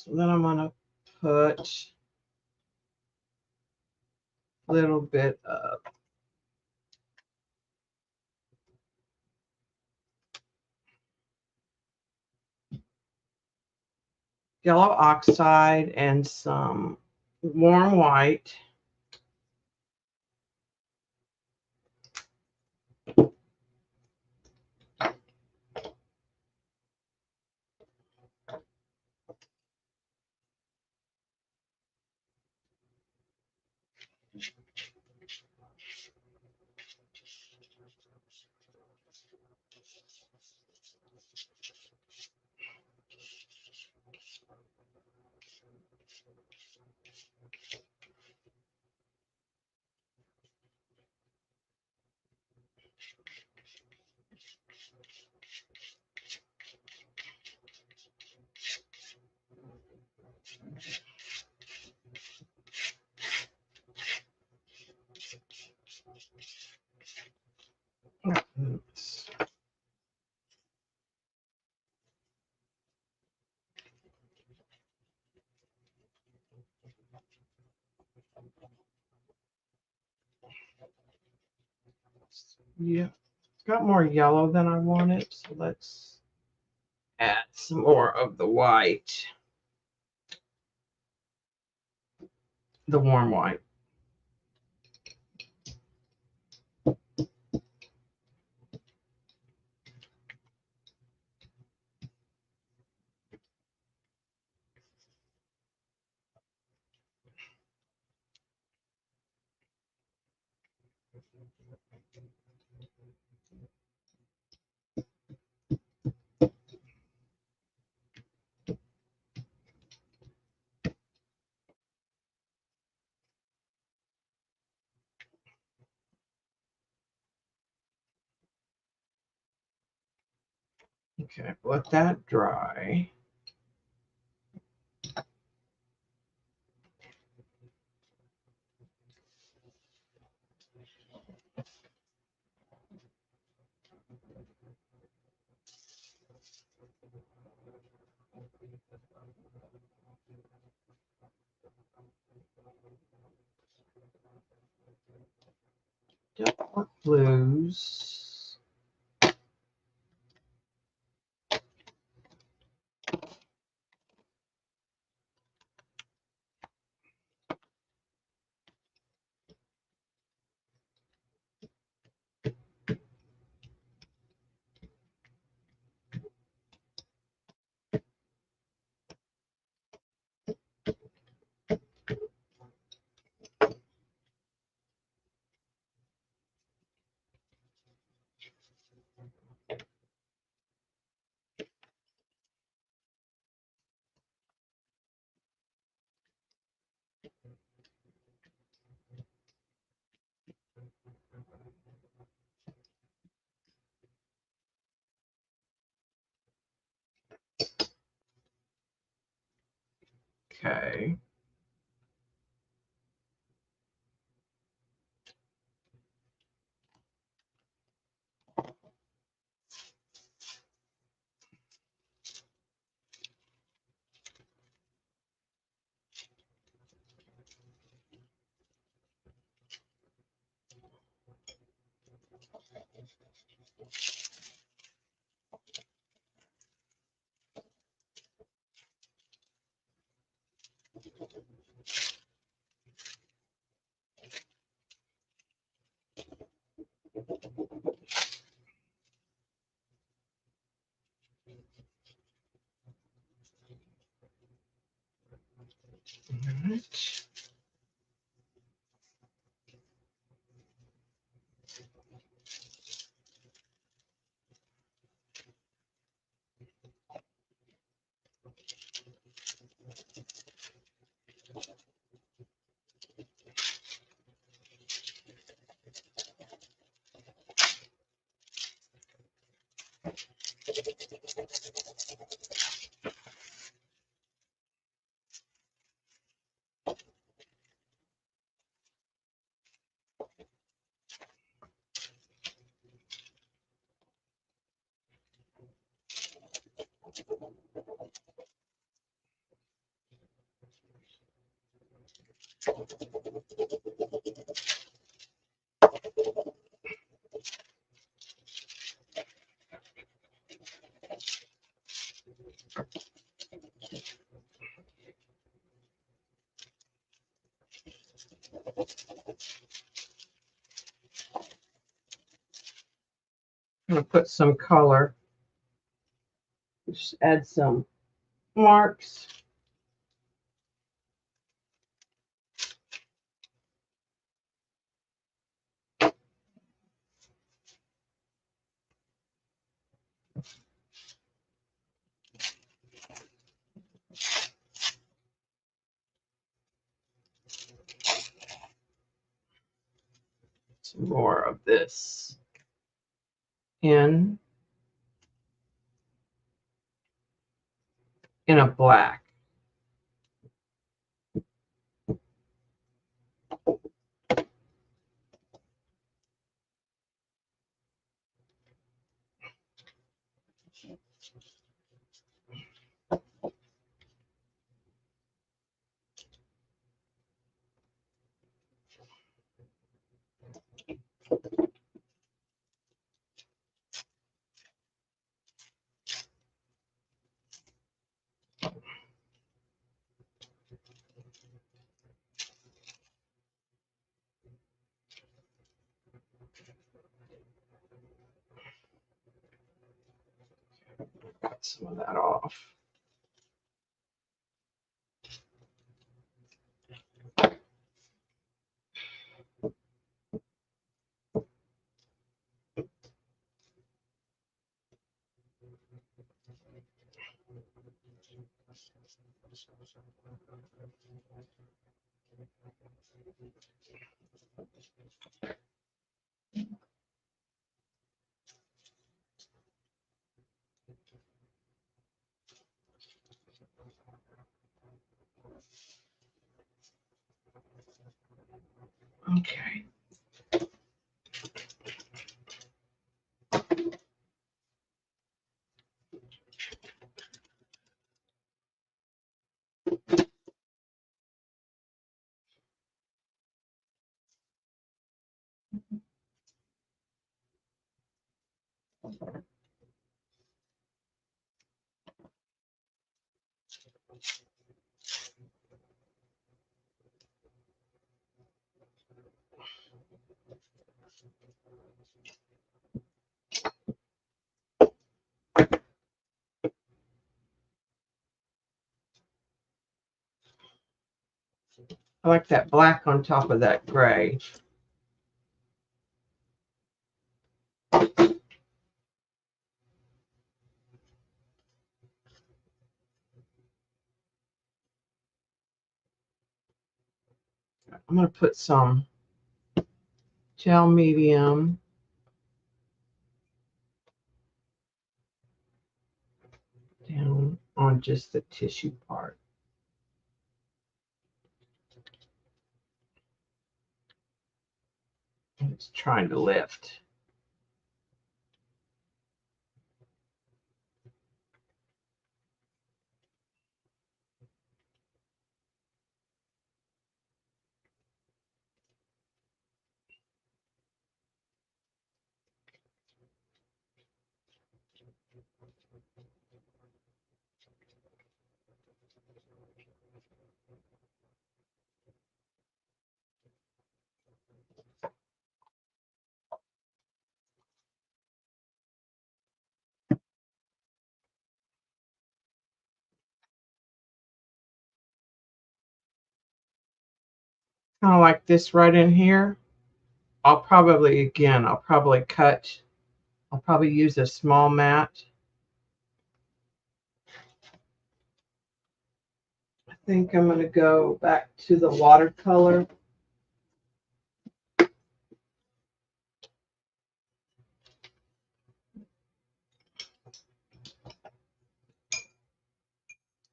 So then I'm going to put a little bit of yellow oxide and some warm white. Oops. Yeah, it's got more yellow than I wanted, so let's add some more of the white, the warm white. Okay, let that dry. Dark blues. Okay. All right. I'm going to put some color. Just add some marks. Some more of this in a black. Got some of that off. Okay. I like that black on top of that gray. I'm going to put some gel medium down on just the tissue part. It's trying to lift. Kind of like this right in here. I'll probably use a small mat. I think I'm going to go back to the watercolor.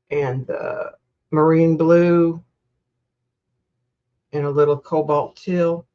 And the marine blue and a little cobalt teal.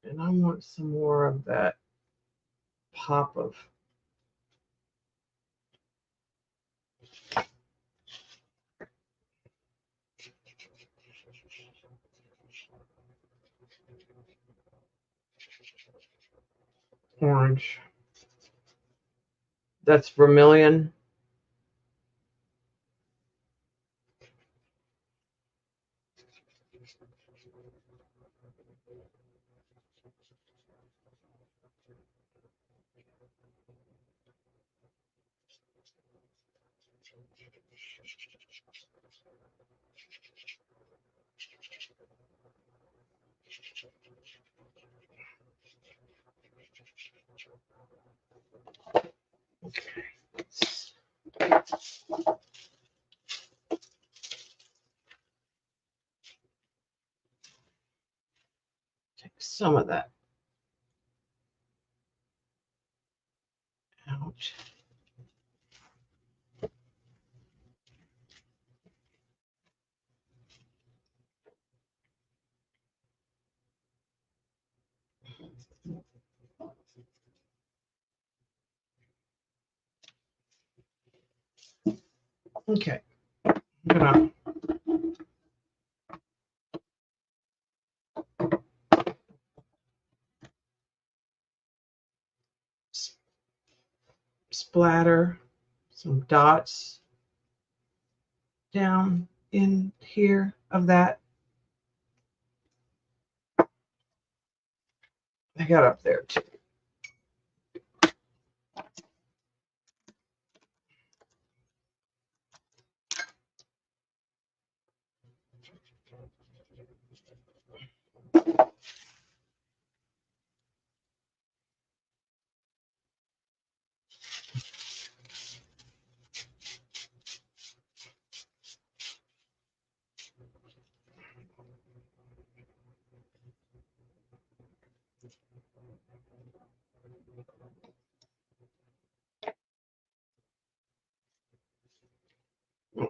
And I want some more of that pop of orange. That's vermilion. Take some of that out. Okay, I'm gonna splatter some dots down in here of that. I got up there too.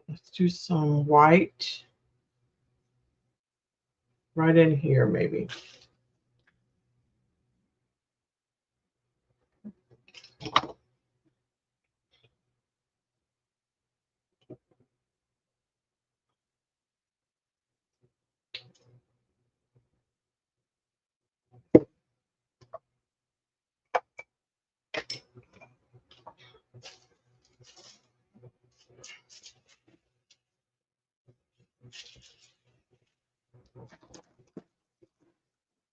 Let's do some white right in here, maybe.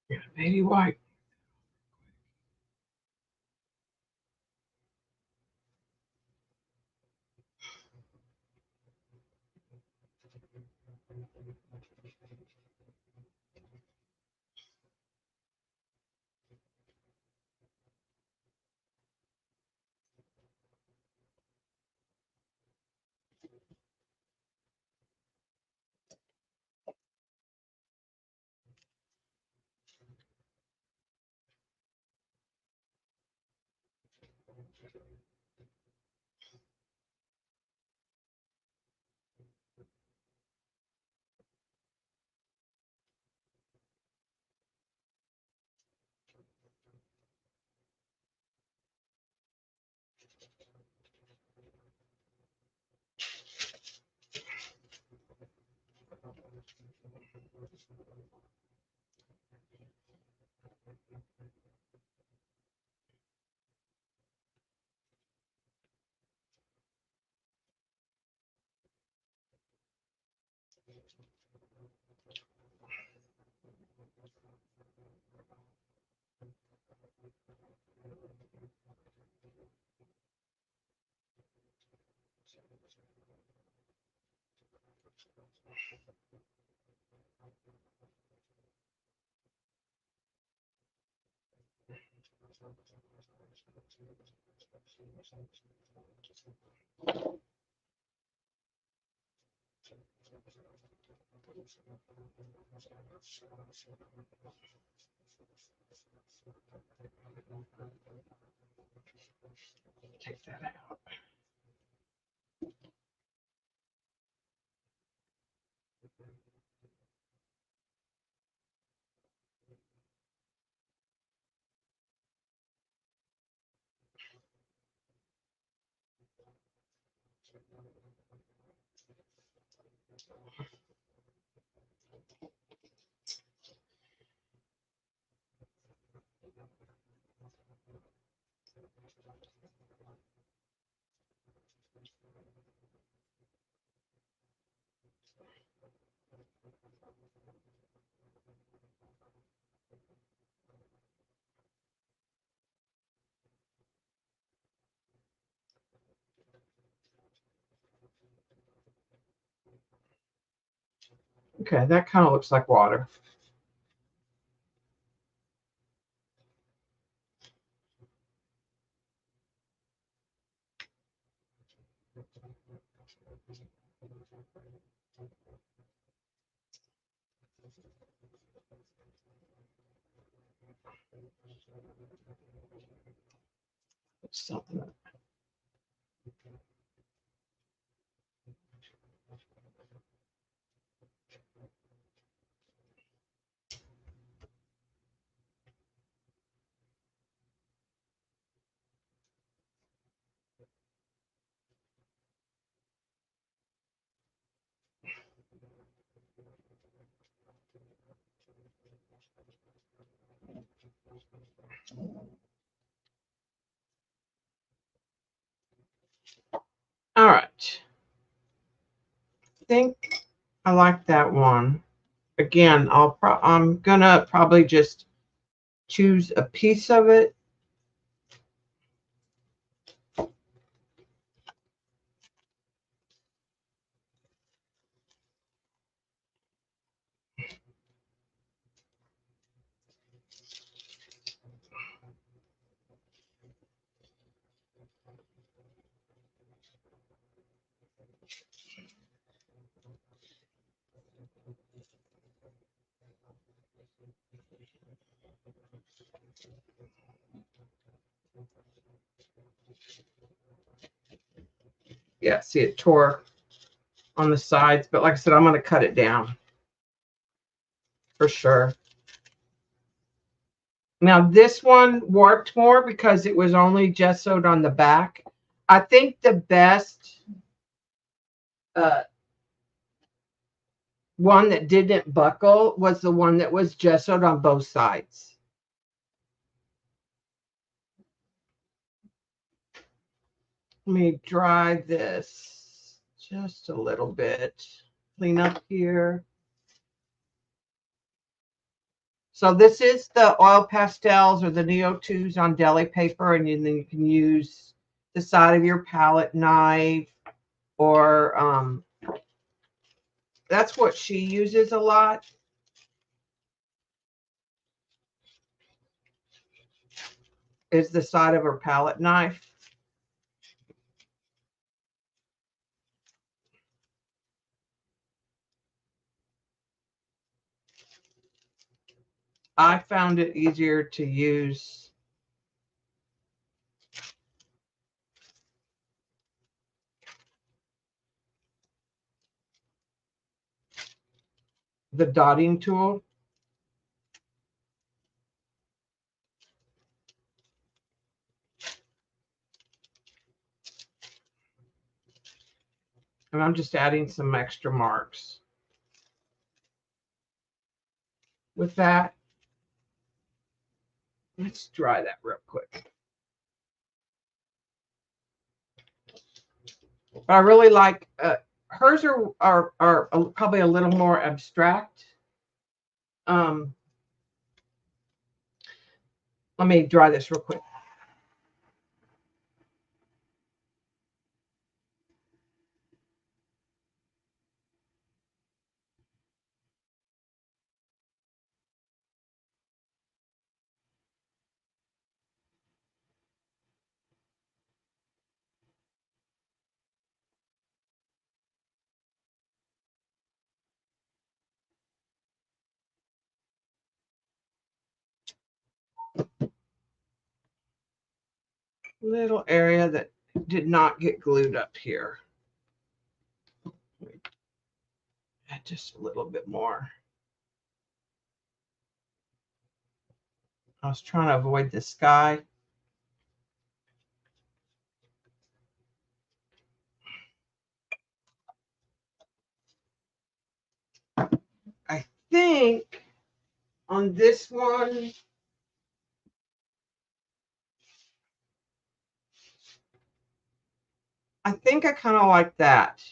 Yeah, maybe white. Take that out. Okay, that kind of looks like water. Something. All right. I think I like that one. Again, I'm gonna probably just choose a piece of it. Yeah, see it tore on the sides, but like I said, I'm gonna cut it down for sure. Now this one warped more because it was only gessoed on the back. I think the best uh, one that didn't buckle was the one that was gessoed on both sides. Let me dry this just a little bit. Clean up here. So this is the oil pastels or the Neo 2s on deli paper, and then you can use the side of your palette knife, or that's what she uses a lot. Is the side of her palette knife. I found it easier to use the dotting tool. And I'm just adding some extra marks. With that, let's dry that real quick. But I really like hers are probably a little more abstract. Let me dry this real quick. little area that did not get glued up here. Add just a little bit more. I was trying to avoid the sky. I think on this one, I think I kind of like that.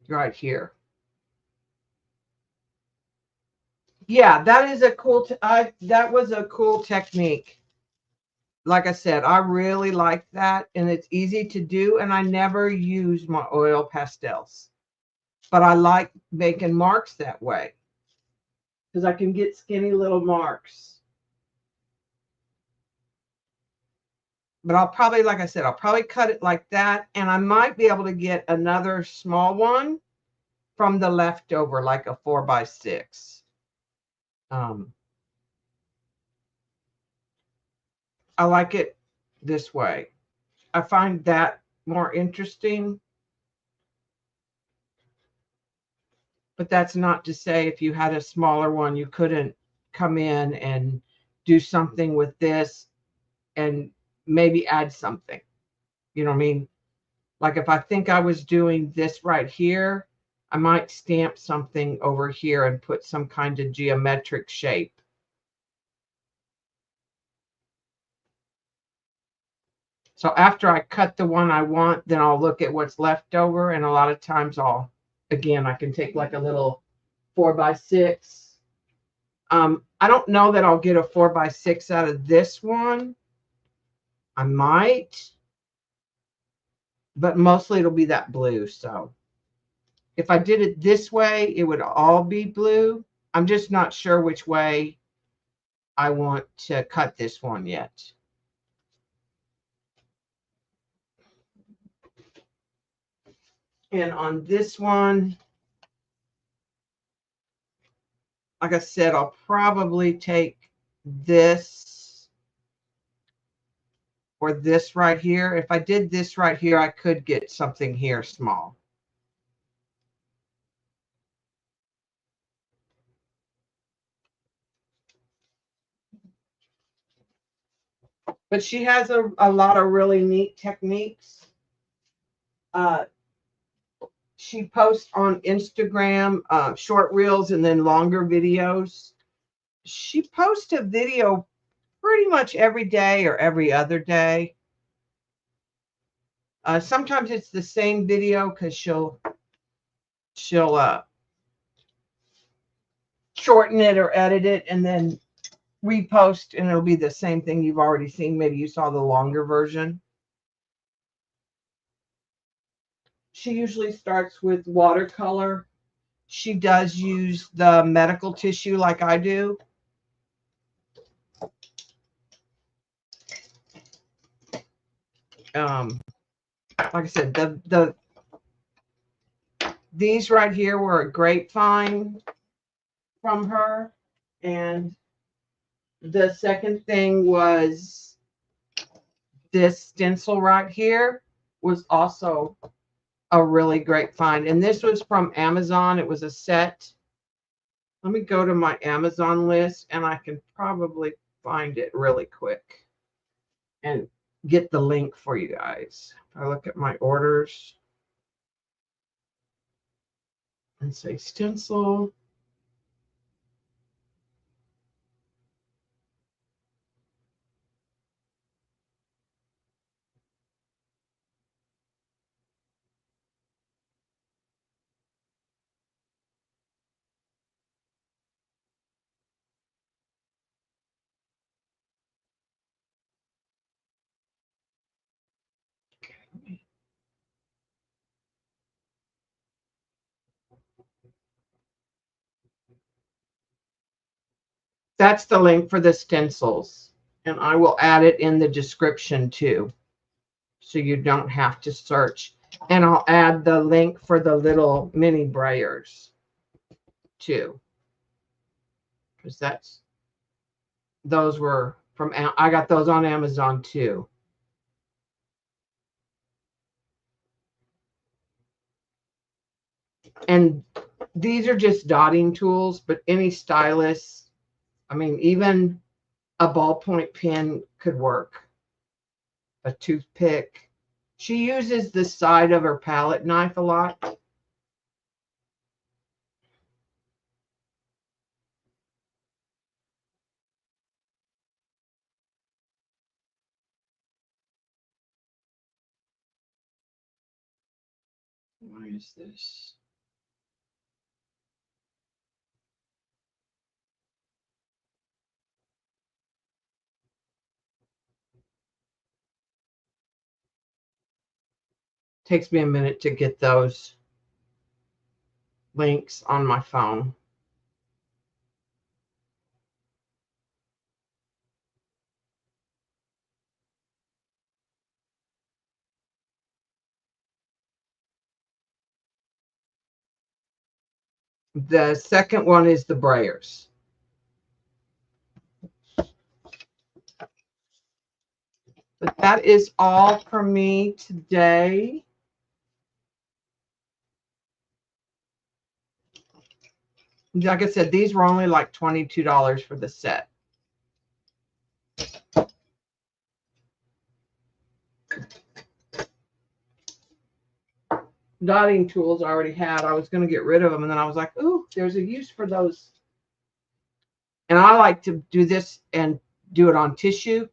Right here. Yeah, that is a cool, that was a cool technique. Like I said, I really like that, and it's easy to do, and I never use my oil pastels. But I like making marks that way because I can get skinny little marks. But I'll probably, like I said, I'll probably cut it like that, and I might be able to get another small one from the leftover, like a 4x6. I like it this way. I find that more interesting. But that's not to say if you had a smaller one, you couldn't come in and do something with this and maybe add something. You know what I mean? Like if I think I was doing this right here, I might stamp something over here and put some kind of geometric shape. So after I cut the one I want, then I'll look at what's left over. And a lot of times again, I can take like a little 4x6. I don't know that I'll get a 4x6 out of this one. I might, but mostly it'll be that blue. So if I did it this way, it would all be blue. I'm just not sure which way I want to cut this one yet. And on this one, like I said, I'll probably take this or this right here. If I did this right here, I could get something here small. But she has a lot of really neat techniques. She posts on Instagram short reels and then longer videos. She posts a video pretty much every day or every other day. Sometimes it's the same video because she'll shorten it or edit it and then repost, and it'll be the same thing you've already seen. Maybe you saw the longer version. She usually starts with watercolor. She does use the medical tissue like I do. Like I said, these right here were a great find from her. And the second thing was this stencil right here was also a really great find. And this was from Amazon. It was a set. Let me go to my Amazon list and I can probably find it really quick and get the link for you guys. If I look at my orders and say stencil. That's the link for the stencils. And I will add it in the description too, so you don't have to search. And I'll add the link for the little mini Brayers too. because those were from, I got those on Amazon too. And these are just dotting tools, but any stylus, I mean, even a ballpoint pen could work. A toothpick. She uses the side of her palette knife a lot. Why is this? Takes me a minute to get those links on my phone. The second one is the Brayers. But that is all from me today. Like I said, these were only like $22 for the set. Dotting tools I already had. I was going to get rid of them, and then I was like, ooh, there's a use for those. And I like to do this and do it on tissue.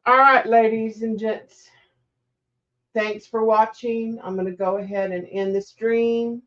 All right, ladies and gents. Thanks for watching. I'm going to go ahead and end the stream.